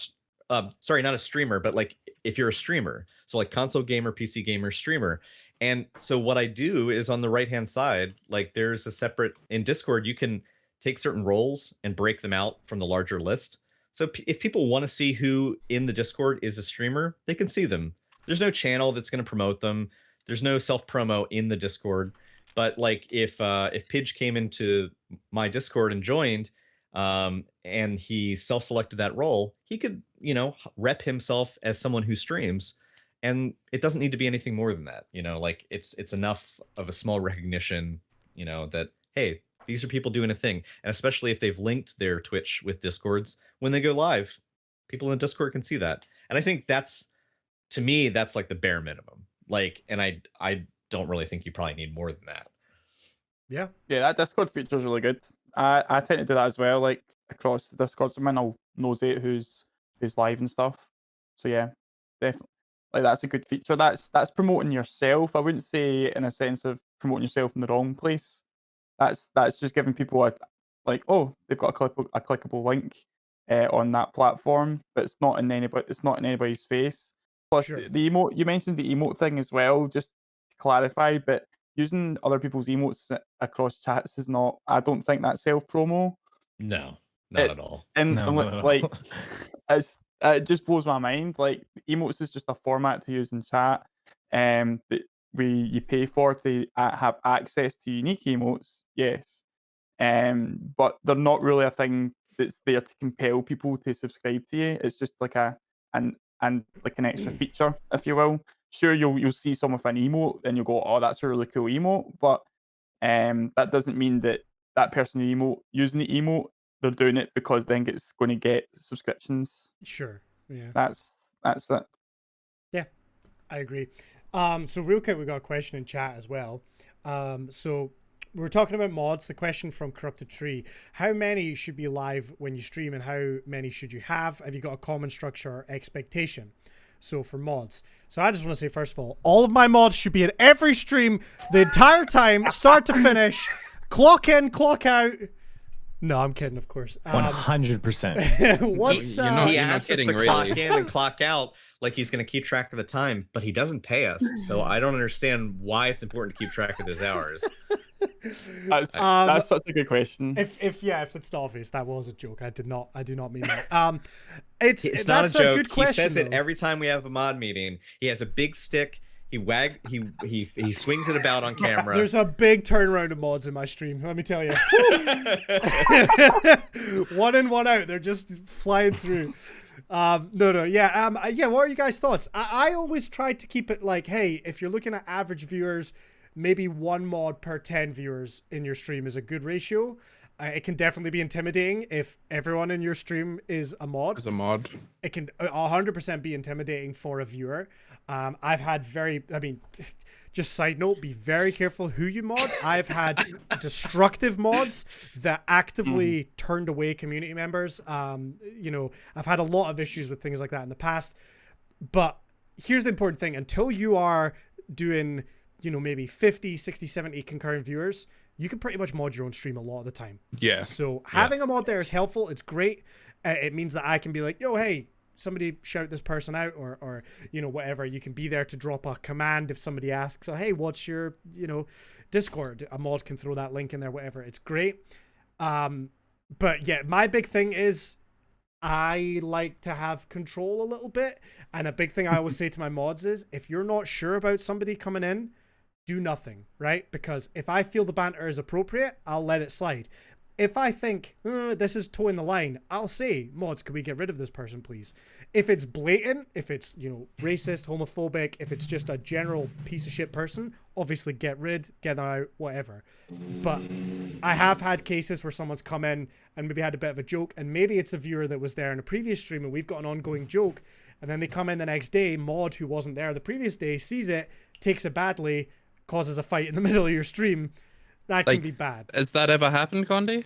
S5: sorry, not a streamer, but like if you're a streamer. So like console gamer, PC gamer, streamer. And so what I do is on the right hand side, like there's a separate in Discord, you can take certain roles and break them out from the larger list. So if people want to see who in the Discord is a streamer, they can see them. There's no channel that's going to promote them. There's no self promo in the Discord. But like if Pidge came into my Discord and joined, and he self-selected that role, he could, you know, rep himself as someone who streams, and it doesn't need to be anything more than that. You know, like it's enough of a small recognition, you know, that hey, these are people doing a thing, and especially if they've linked their Twitch with Discords, when they go live, people in Discord can see that. And I think that's, to me, that's like the bare minimum. Like, and I don't really think you probably need more than that.
S4: Yeah.
S1: Yeah, that Discord feature is really good. I tend to do that as well, like across the Discord. So I'll nosy at who's live and stuff. So yeah, definitely, like that's a good feature. That's promoting yourself. I wouldn't say in a sense of promoting yourself in the wrong place. That's just giving people a like, oh, they've got a clickable link on that platform, but it's not in anybody's face. Plus,
S4: Sure.
S1: the emote, you mentioned the emote thing as well. Just to clarify, but using other people's emotes across chats is not. I don't think that's self promo.
S5: No, not at all.
S1: And
S2: No, not at
S1: like,
S2: all.
S1: it just blows my mind. Like emotes is just a format to use in chat, that you pay for to have access to unique emotes. Yes, but they're not really a thing that's there to compel people to subscribe to you. It's just like an like an extra feature, if you will. Sure, you'll see some of an emote and you'll go, oh, that's a really cool emote, but that doesn't mean that person using the emote, they're doing it because then it's going to get subscriptions.
S4: Sure. Yeah.
S1: That's it.
S4: Yeah, I agree. So real quick, we got a question in chat as well. So we were talking about mods. The question from Corrupted Tree: how many should be live when you stream, and how many should you have? Have you got a common structure or expectation? So for mods, so I just want to say, first of all of my mods should be at every stream the entire time, start to finish, clock in, clock out. No, I'm kidding, of course.
S2: 100%.
S4: What's
S3: You're not
S5: He
S3: kidding,
S5: asks us to clock
S3: really.
S5: in and clock out like he's going to keep track of the time, but he doesn't pay us. So I don't understand why it's important to keep track of those hours.
S1: That's such a good question.
S4: If it's not obvious, that was a joke. I do not mean that.
S5: It's not a
S4: that's
S5: joke.
S4: good question,
S5: He says it
S4: though.
S5: every time we have a mod meeting. He has a big stick. He swings it about on camera.
S4: There's a big turnaround of mods in my stream, let me tell you. One in, one out. They're just flying through. Yeah, what are you guys' thoughts? I always try to keep it like, hey, if you're looking at average viewers, maybe one mod per 10 viewers in your stream is a good ratio. it can definitely be intimidating if everyone in your stream is a mod.
S3: As a mod.
S4: It can 100% be intimidating for a viewer. I've had just side note, be very careful who you mod. I've had destructive mods that actively turned away community members. You know, I've had a lot of issues with things like that in the past. But here's the important thing. Until you are doing, you know, maybe 50, 60, 70 concurrent viewers, you can pretty much mod your own stream a lot of the time.
S3: Yeah.
S4: So having a mod there is helpful. It's great. It means that I can be like, yo, hey, somebody shout this person out, or you know, whatever. You can be there to drop a command if somebody asks, oh, hey, what's your, you know, Discord? A mod can throw that link in there, whatever. It's great. But yeah, my big thing is I like to have control a little bit. And a big thing I always say to my mods is, if you're not sure about somebody coming in, do nothing, right? Because if I feel the banter is appropriate, I'll let it slide. If I think this is towing the line, I'll say, mods, can we get rid of this person, please? If it's blatant, if it's, you know, racist, homophobic, if it's just a general piece of shit person, obviously get them out, whatever. But I have had cases where someone's come in and maybe had a bit of a joke, and maybe it's a viewer that was there in a previous stream and we've got an ongoing joke, and then they come in the next day, mod who wasn't there the previous day, sees it, takes it badly, causes a fight in the middle of your stream. That can be bad.
S3: Has that ever happened, Condi?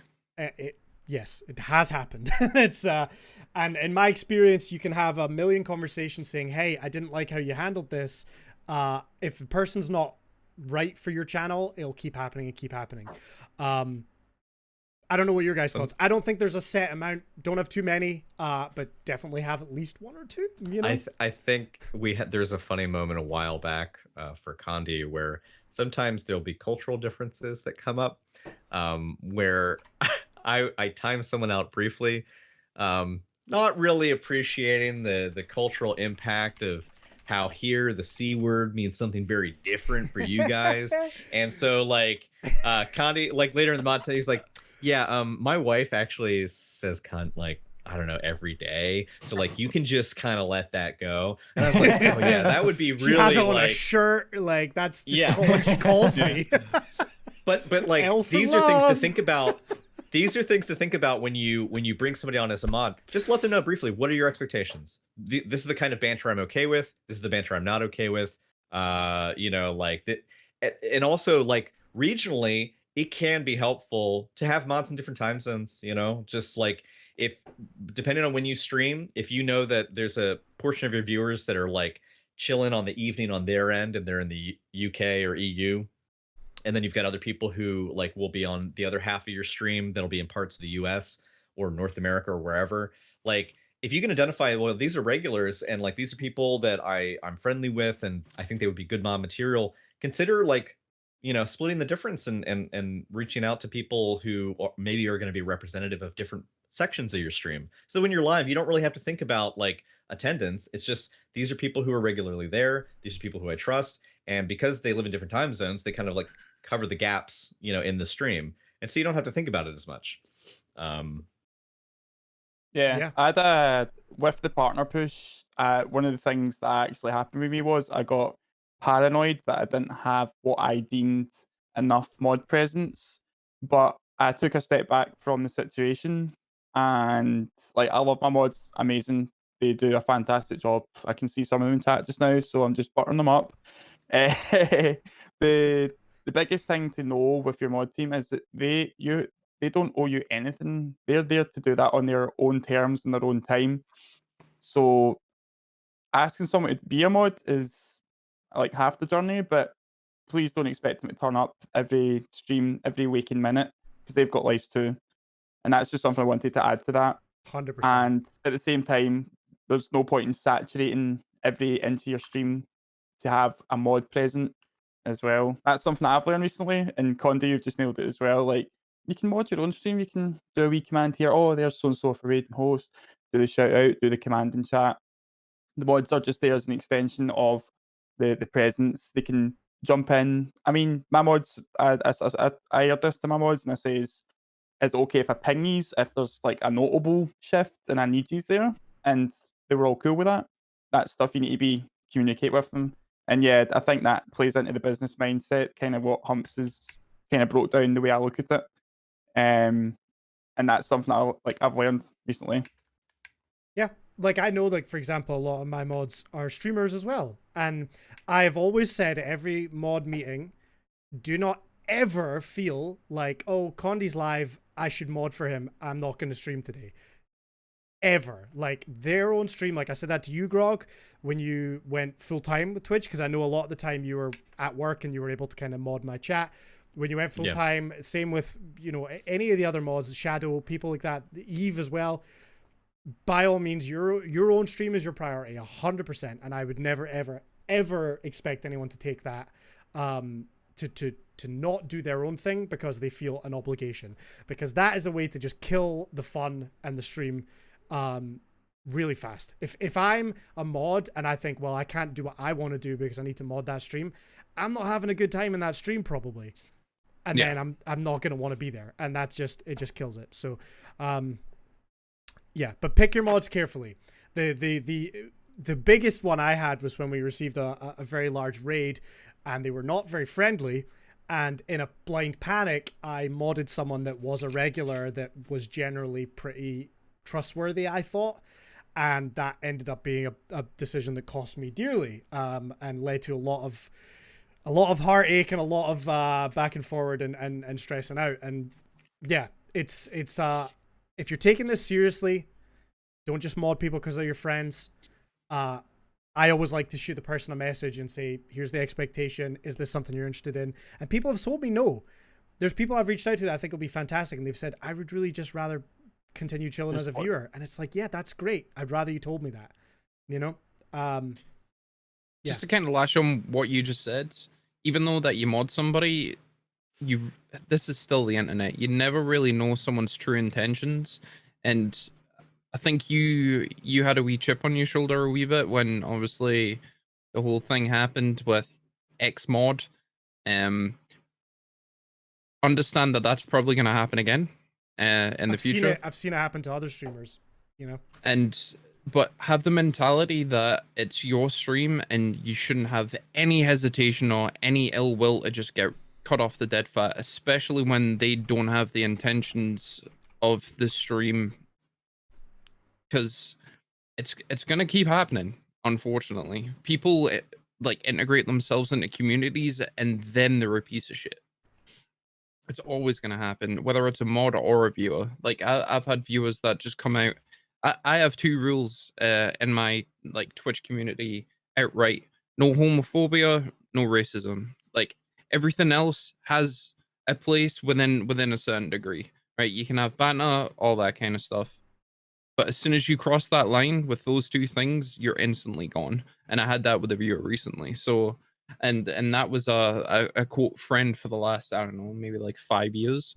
S4: Yes, it has happened. It's and in my experience, you can have a million conversations saying, hey, I didn't like how you handled this. If the person's not right for your channel, it'll keep happening and keep happening. I don't know what your guys' thoughts. I don't think there's a set amount. Don't have too many, but definitely have at least one or two. You know?
S5: I think there's a funny moment a while back for Condi where sometimes there'll be cultural differences that come up, where I time someone out briefly, not really appreciating the cultural impact of how here the C word means something very different for you guys. And so like Condi, like later in the mod, he's like, yeah, my wife actually says cunt like, I don't know, every day. So like you can just kind of let that go. And I was like, oh yeah, that would be really,
S4: she has it on
S5: like,
S4: a shirt, like that's just what she calls me.
S5: But like these are things to think about. These are things to think about when you bring somebody on as a mod. Just let them know briefly, what are your expectations? This is the kind of banter I'm okay with. This is the banter I'm not okay with. You know, like that. And also like regionally, it can be helpful to have mods in different time zones, you know, just like if depending on when you stream, if you know that there's a portion of your viewers that are like chilling on the evening on their end and they're in the UK or EU, and then you've got other people who like will be on the other half of your stream that'll be in parts of the US or North America or wherever. Like if you can identify, well, these are regulars and like these are people that I'm friendly with and I think they would be good mod material, consider like, you know, splitting the difference and reaching out to people who maybe are going to be representative of different sections of your stream. So when you're live, you don't really have to think about like attendance. It's just, these are people who are regularly there. These are people who I trust. And because they live in different time zones, they kind of like cover the gaps, you know, in the stream. And so you don't have to think about it as much.
S1: Yeah. I'd with the partner push, one of the things that actually happened with me was I got paranoid that I didn't have what I deemed enough mod presence, but I took a step back from the situation and like I love my mods, amazing. They do a fantastic job. I can see some of them in chat just now, so I'm just buttering them up. The biggest thing to know with your mod team is that they don't owe you anything. They're there to do that on their own terms and their own time. So asking someone to be a mod is like half the journey, but please don't expect them to turn up every stream, every waking minute, because they've got lives too. And that's just something I wanted to add to that.
S4: 100%.
S1: And at the same time, there's no point in saturating every inch of your stream to have a mod present as well. That's something that I've learned recently, and Condi, you've just nailed it as well. Like, you can mod your own stream, you can do a wee command here. Oh, there's so-and-so for raid and host. Do the shout out, do the command in chat. The mods are just there as an extension of the presence. They can jump in. I mean, my mods, I heard this to my mods and I says, is it okay if I ping yous if there's like a notable shift and I need yous there? And they were all cool with that. That's stuff you need to communicate with them. And yeah, I think that plays into the business mindset, kind of what Humps has kind of broke down the way I look at it. and that's something I've learned recently.
S4: Yeah, like I know, like for example, a lot of my mods are streamers as well, and I have always said at every mod meeting, do not ever feel like, oh, Condi's live, I should mod for him. I'm not going to stream today. Ever. Like their own stream. Like I said that to you, Grog, when you went full time with Twitch, because I know a lot of the time you were at work and you were able to kind of mod my chat. When you went full time, same with, you know, any of the other mods, Shadow, people like that, Eve as well. By all means, your own stream is your priority, 100%. And I would never, ever, ever expect anyone to take that to not do their own thing because they feel an obligation. Because that is a way to just kill the fun and the stream really fast. If I'm a mod and I think, well, I can't do what I want to do because I need to mod that stream, I'm not having a good time in that stream probably. And then I'm not going to want to be there. And that's just, it just kills it. So, yeah, but pick your mods carefully. The biggest one I had was when we received a very large raid and they were not very friendly. And in a blind panic, I modded someone that was a regular that was generally pretty trustworthy, I thought. And that ended up being a decision that cost me dearly and led to a lot of heartache and a lot of back and forward and stressing out. And yeah, it's if you're taking this seriously, don't just mod people because they're your friends. I always like to shoot the person a message and say, here's the expectation. Is this something you're interested in? And people have told me no. There's people I've reached out to that I think will be fantastic. And they've said, I would really just rather continue chilling as a viewer. And it's like, yeah, that's great. I'd rather you told me that, you know?
S3: Just to kind of lash on what you just said, even though that you mod somebody, this is still the internet. You never really know someone's true intentions. And I think you had a wee chip on your shoulder a wee bit when obviously the whole thing happened with X mod. Understand that that's probably going to happen again in the future.
S4: I've seen it happen to other streamers, you know.
S3: But have the mentality that it's your stream and you shouldn't have any hesitation or any ill will to just get cut off the dead fat, especially when they don't have the intentions of the stream. Because it's gonna keep happening, unfortunately. People like integrate themselves into communities and then they're a piece of shit. It's always gonna happen, whether it's a mod or a viewer. Like I've had viewers that just come out. I have two rules in my like Twitch community outright: no homophobia, no racism. Like everything else has a place within a certain degree, right? You can have banter, all that kind of stuff. But as soon as you cross that line with those two things, you're instantly gone. And I had that with a viewer recently. So, and that was a quote friend for the last, I don't know, maybe like 5 years.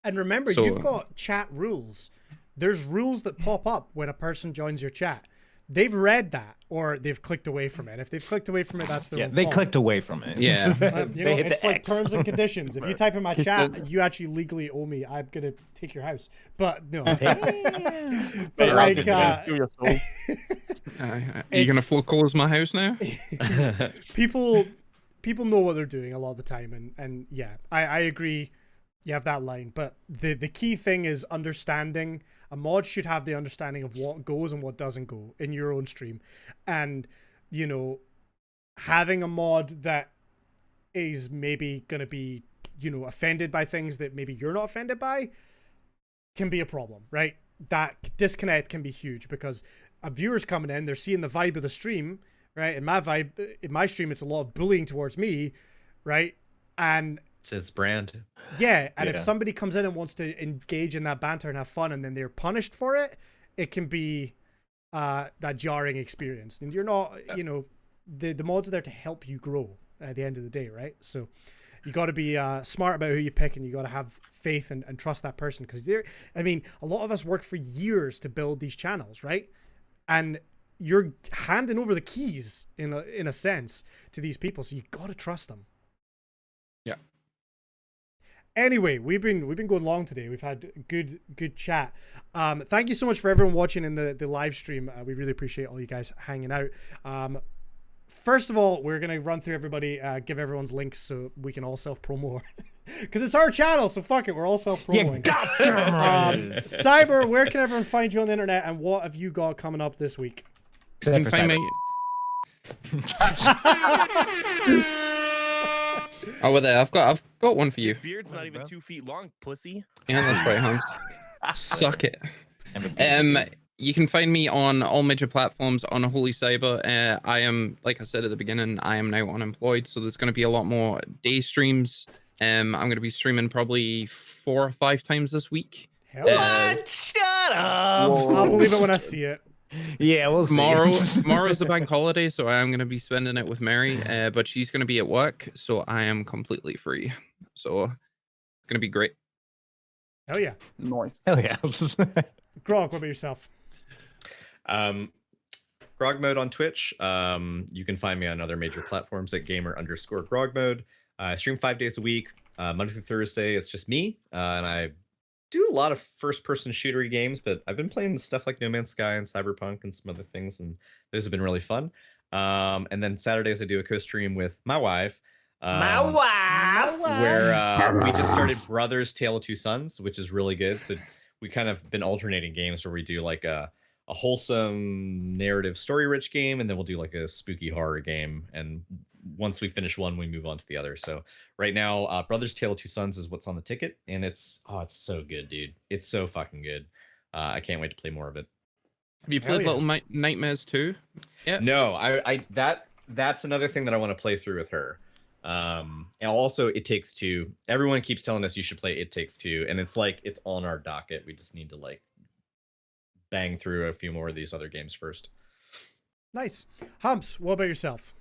S4: And remember, you've got chat rules. There's rules that pop up when a person joins your chat. They've read that or they've clicked away from it. If they've clicked away from it, that's their own fault.
S2: They clicked away from it.
S3: Yeah.
S4: You know, it's like terms and conditions. If you type in my chat, you actually legally owe me. I'm going to take your house. But no. But like,
S3: you're going to foreclose my house now?
S4: People know what they're doing a lot of the time. And yeah, I agree. You have that line. But the key thing is understanding. A mod should have the understanding of what goes and what doesn't go in your own stream. And, you know, having a mod that is maybe going to be, you know, offended by things that maybe you're not offended by can be a problem, right? That disconnect can be huge because a viewer's coming in, they're seeing the vibe of the stream, right? In my stream, it's a lot of bullying towards me, right? And
S5: it's his brand.
S4: Yeah, and if somebody comes in and wants to engage in that banter and have fun and then they're punished for it, it can be that jarring experience. And you're not, you know, the mods are there to help you grow at the end of the day, right? So you got to be smart about who you pick and you got to have faith and trust that person because I mean, a lot of us work for years to build these channels, right? And you're handing over the keys in a sense to these people, so you got to trust them.
S3: Yeah.
S4: Anyway, we've been going long today. We've had good chat. Thank you so much for everyone watching in the live stream. We really appreciate all you guys hanging out. First of all, we're gonna run through everybody, give everyone's links so we can all self-promo Because it's our channel, so fuck it. We're all self-promoting.
S2: Yeah,
S4: Cyber, where can everyone find you on the internet, and what have you got coming up this week?
S3: You can find me. Oh, well, there. I've got one for you.
S6: Beard's not even 2 feet long, pussy.
S3: Yeah, that's right, Humps. Suck it. You can find me on all major platforms on Holy Cyber. I am, like I said at the beginning, I am now unemployed, so there's going to be a lot more day streams. I'm going to be streaming probably 4 or 5 times this week.
S4: Hell yeah.
S2: What? Shut up.
S4: I'll believe it when I see it.
S2: Yeah, we'll see.
S3: Tomorrow's the bank holiday, so I am going to be spending it with Mary, but she's going to be at work, so I am completely free. So it's going to be great.
S4: Hell yeah.
S1: Nice.
S2: Hell yeah.
S4: Grog, what about yourself?
S5: Grog Mode on Twitch. You can find me on other major platforms at gamer_Grog Mode. I stream 5 days a week, Monday through Thursday. It's just me, and I do a lot of first-person shootery games, but I've been playing stuff like No Man's Sky and Cyberpunk and some other things, and those have been really fun. And then Saturdays I do a co-stream with my wife. Where we just started Brothers Tale of Two Sons, which is really good. So we kind of been alternating games where we do like a wholesome narrative story-rich game, and then we'll do like a spooky horror game. And once we finish one, we move on to the other. So right now, Brothers Tale of Two Sons is what's on the ticket, and it's so good, dude. It's so fucking good. I can't wait to play more of it.
S3: Have you played Little Nightmares 2? Yeah.
S5: No, that's another thing that I want to play through with her. And also It Takes Two. Everyone keeps telling us you should play It Takes Two, and it's like it's on our docket. We just need to like bang through a few more of these other games first.
S4: Nice. Humps, what about yourself?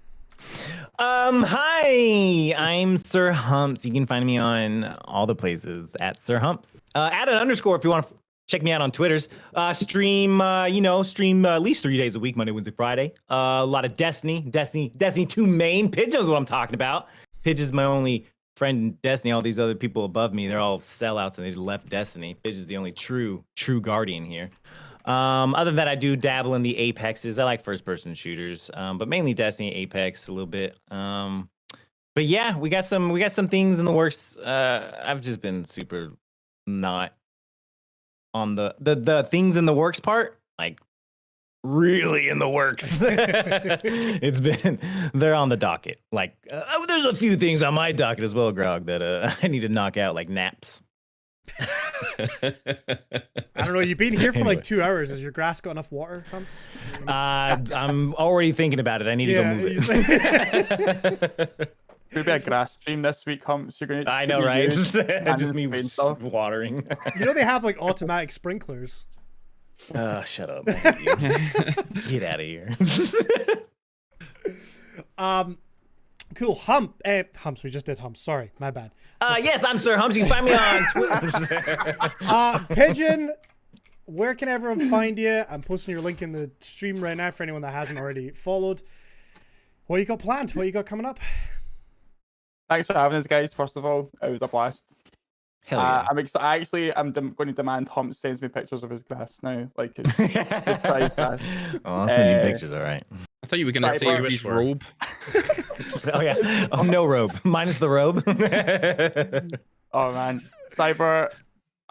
S2: Hi, I'm Sir Humps. You can find me on all the places at Sir Humps. Add an underscore if you want to check me out on Twitters. Stream at least 3 days a week, Monday, Wednesday, Friday. A lot of Destiny 2 main. Pigeon is what I'm talking about. Pidge is my only friend in Destiny. All these other people above me, they're all sellouts and they just left Destiny. Pidge is the only true guardian here. Other than that, I do dabble in the Apexes. I like first-person shooters, but mainly Destiny, Apex a little bit. But yeah, we got some things in the works. I've just been super not on the things in the works part, like really in the works. They're on the docket. Like there's a few things on my docket as well, Grog, that I need to knock out, like naps.
S4: I don't know. You've been here for like 2 hours. Has your grass got enough water, Humps?
S2: I'm already thinking about it. I need to go move it.
S1: Could be a grass stream this week, Humps. You're going to.
S2: I know, right? I just need watering.
S4: You know they have like automatic sprinklers.
S2: Shut up. Get out of here.
S4: Cool. Humps. We just did Humps. Sorry, my bad.
S2: Yes, I'm Sir Humps. You can find me on Twitter.
S4: Pigeon, where can everyone find you? I'm posting your link in the stream right now for anyone that hasn't already followed. What you got planned? What you got coming up?
S1: Thanks for having us, guys. First of all, it was a blast.
S2: Hell yeah.
S1: I'm excited. I'm going to demand Humps sends me pictures of his grass now. Like, it's prize grass.
S2: Oh, I'll send you pictures. All right.
S3: I thought you were gonna say his robe.
S2: Oh yeah. Oh, no robe. Minus the robe.
S1: Oh man, Cyber.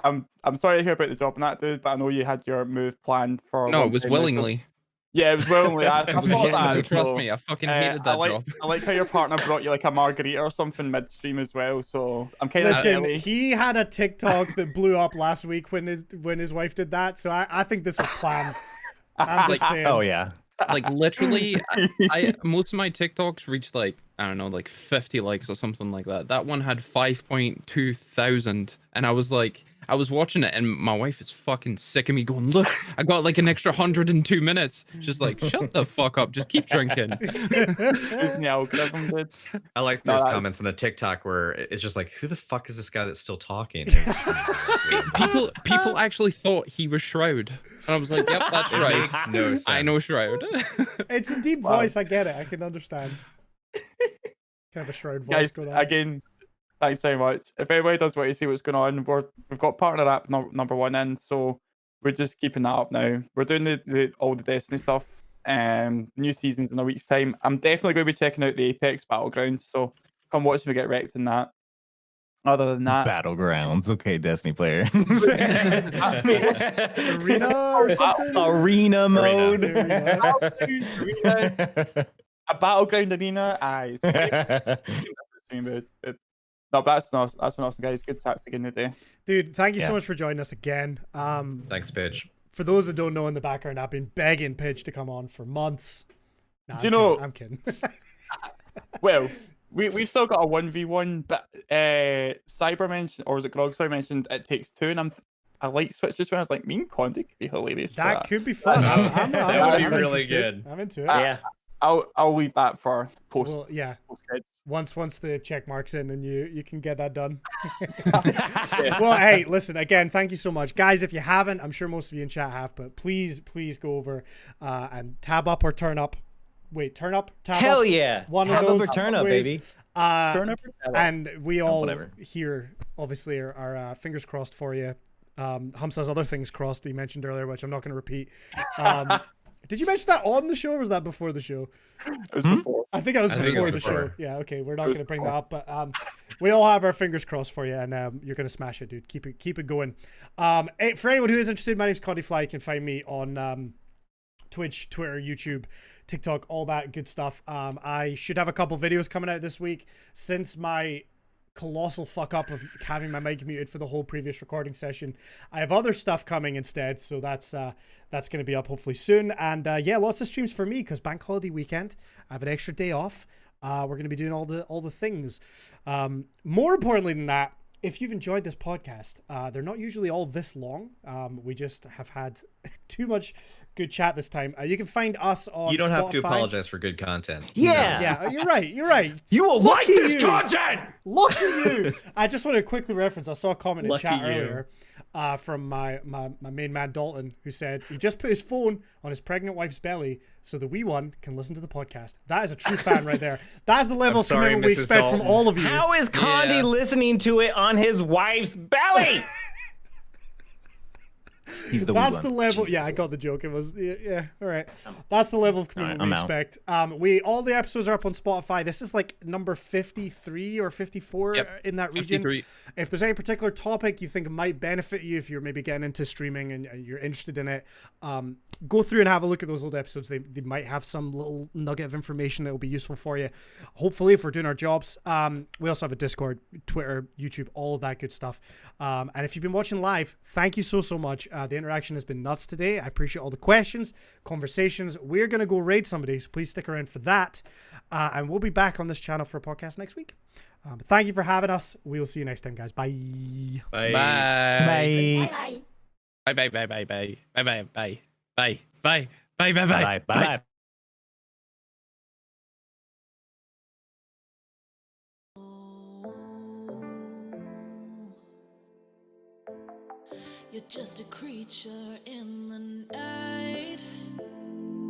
S1: I'm sorry to hear about the job and that, dude. But I know you had your move planned for.
S3: No, it was willingly.
S1: Yeah, it was willingly. I thought that.
S3: Trust me, I fucking hated that job.
S1: I like how your partner brought you like a margarita or something midstream as well. So I'm kind of.
S4: Listen, he had a TikTok that blew up last week when his wife did that. So I think this was planned. I'm just saying.
S2: Oh yeah.
S3: Like literally, I most of my TikToks reached like I don't know, like 50 likes or something like that. That one had 5.2 thousand, and I was watching it, and my wife is fucking sick of me going, look, I got like an extra 102 minutes. Just like, shut the fuck up, just keep drinking.
S5: I like those comments on the TikTok where it's just like, who the fuck is this guy that's still talking?
S3: people actually thought he was Shroud. And I was like, yep, that's right.
S5: Makes no sense.
S3: I know Shroud.
S4: It's a deep voice, I get it. I can understand. Kind of a Shroud voice
S1: guys,
S4: going on.
S1: Again, thanks very much. If anybody does want to see what's going on, we've got partner app number 1 in, so we're just keeping that up now. We're doing all the Destiny stuff. New seasons in a week's time. I'm definitely going to be checking out the Apex Battlegrounds, so come watch me get wrecked in that. Other than that,
S2: Battlegrounds. Okay, Destiny player.
S4: Arena or something?
S2: Arena mode.
S1: Arena. A battleground arena. Aye. No, but that's been awesome, guys. Good chats again today.
S4: Dude, thank you so
S2: Yeah.
S4: much for joining us again.
S5: Thanks, Pidge.
S4: For those that don't know in the background, I've been begging Pidge to come on for months. Nah,
S1: Do you know?
S4: I'm kidding.
S1: Well, we've still got a 1v1, but Cyber mentioned, or was it Grogsoy mentioned It Takes Two, and I like Switch just when I was like, me and Condy could be hilarious. For
S4: That could be fun.
S5: That would be
S4: I'm
S5: really
S4: interested.
S5: good.
S4: I'm into it.
S2: Yeah.
S1: I'll leave that for post.
S4: Well, yeah.
S1: Post-kids.
S4: Once the check mark's in and you can get that done. Well, hey, listen, again, thank you so much. Guys, if you haven't, I'm sure most of you in chat have, but please go over and tab up or turn up. Wait, turn up, tab
S2: Hell
S4: up.
S2: yeah.
S4: One
S2: Tab
S4: of
S2: up
S4: those
S2: or turn up,
S4: ways.
S2: baby.
S1: Turn up or tab up?
S4: And we all
S2: whatever.
S4: here, obviously, are fingers crossed for you. Humps has other things crossed that he mentioned earlier, which I'm not going to repeat. Did you mention that on the show, or was that before the show?
S1: It was before.
S4: I think that was
S5: I think it
S4: before
S5: was
S4: the
S5: before.
S4: show. Yeah, okay, we're not going to bring that up, but we all have our fingers crossed for you, and you're going to smash it, dude. Keep it going. For anyone who is interested, my name's Condy Fly. You can find me on Twitch, Twitter, YouTube, TikTok, all that good stuff. I should have a couple videos coming out this week since my colossal fuck up of having my mic muted for the whole previous recording session. I have other stuff coming instead, so that's going to be up hopefully soon. And yeah, lots of streams for me because bank holiday weekend. I have an extra day off. We're going to be doing all the things. More importantly than that, if you've enjoyed this podcast, they're not usually all this long. We just have had too much good chat this time. You can find us on
S5: You don't have to
S4: Spotify.
S5: apologize for good content.
S2: Yeah.
S4: Yeah, you're right.
S2: You will like
S4: Lucky
S2: this
S4: you.
S2: content.
S4: Lucky you. I just want to quickly reference. I saw a comment in
S5: Lucky
S4: chat
S5: you.
S4: earlier from my main man Dalton, who said he just put his phone on his pregnant wife's belly so the wee one can listen to the podcast. That is a true fan right there. That's the level
S5: I'm
S4: of
S5: sorry,
S4: commitment we
S5: Mrs.
S4: expect
S5: Dalton.
S4: from all of you.
S2: How is Condi
S5: Yeah.
S2: listening to it on his wife's belly? He's the
S4: That's
S2: one.
S4: the level.
S2: Jesus.
S4: Yeah, I got the joke. It was yeah. All right. That's the level of commitment
S2: I'm
S4: we
S2: out.
S4: expect. All the episodes are up on Spotify. This is like number 53 or 54 in that region.
S3: 53.
S4: If there's any particular topic you think might benefit you, if you're maybe getting into streaming and you're interested in it, go through and have a look at those old episodes. They might have some little nugget of information that will be useful for you. Hopefully, if we're doing our jobs. We also have a Discord, Twitter, YouTube, all of that good stuff. And if you've been watching live, thank you so much. The interaction has been nuts today. I appreciate all the questions, conversations. We're going to go raid somebody, so please stick around for that. And we'll be back on this channel for a podcast next week. But thank you for having us. We will see you next time, guys. Bye.
S5: Bye.
S2: Bye.
S3: Bye. Bye. Bye. Bye. Bye. Bye. Bye. Bye. Bye. Bye. Bye. Bye. Bye.
S2: Bye. Bye.
S7: You're just a creature in the night.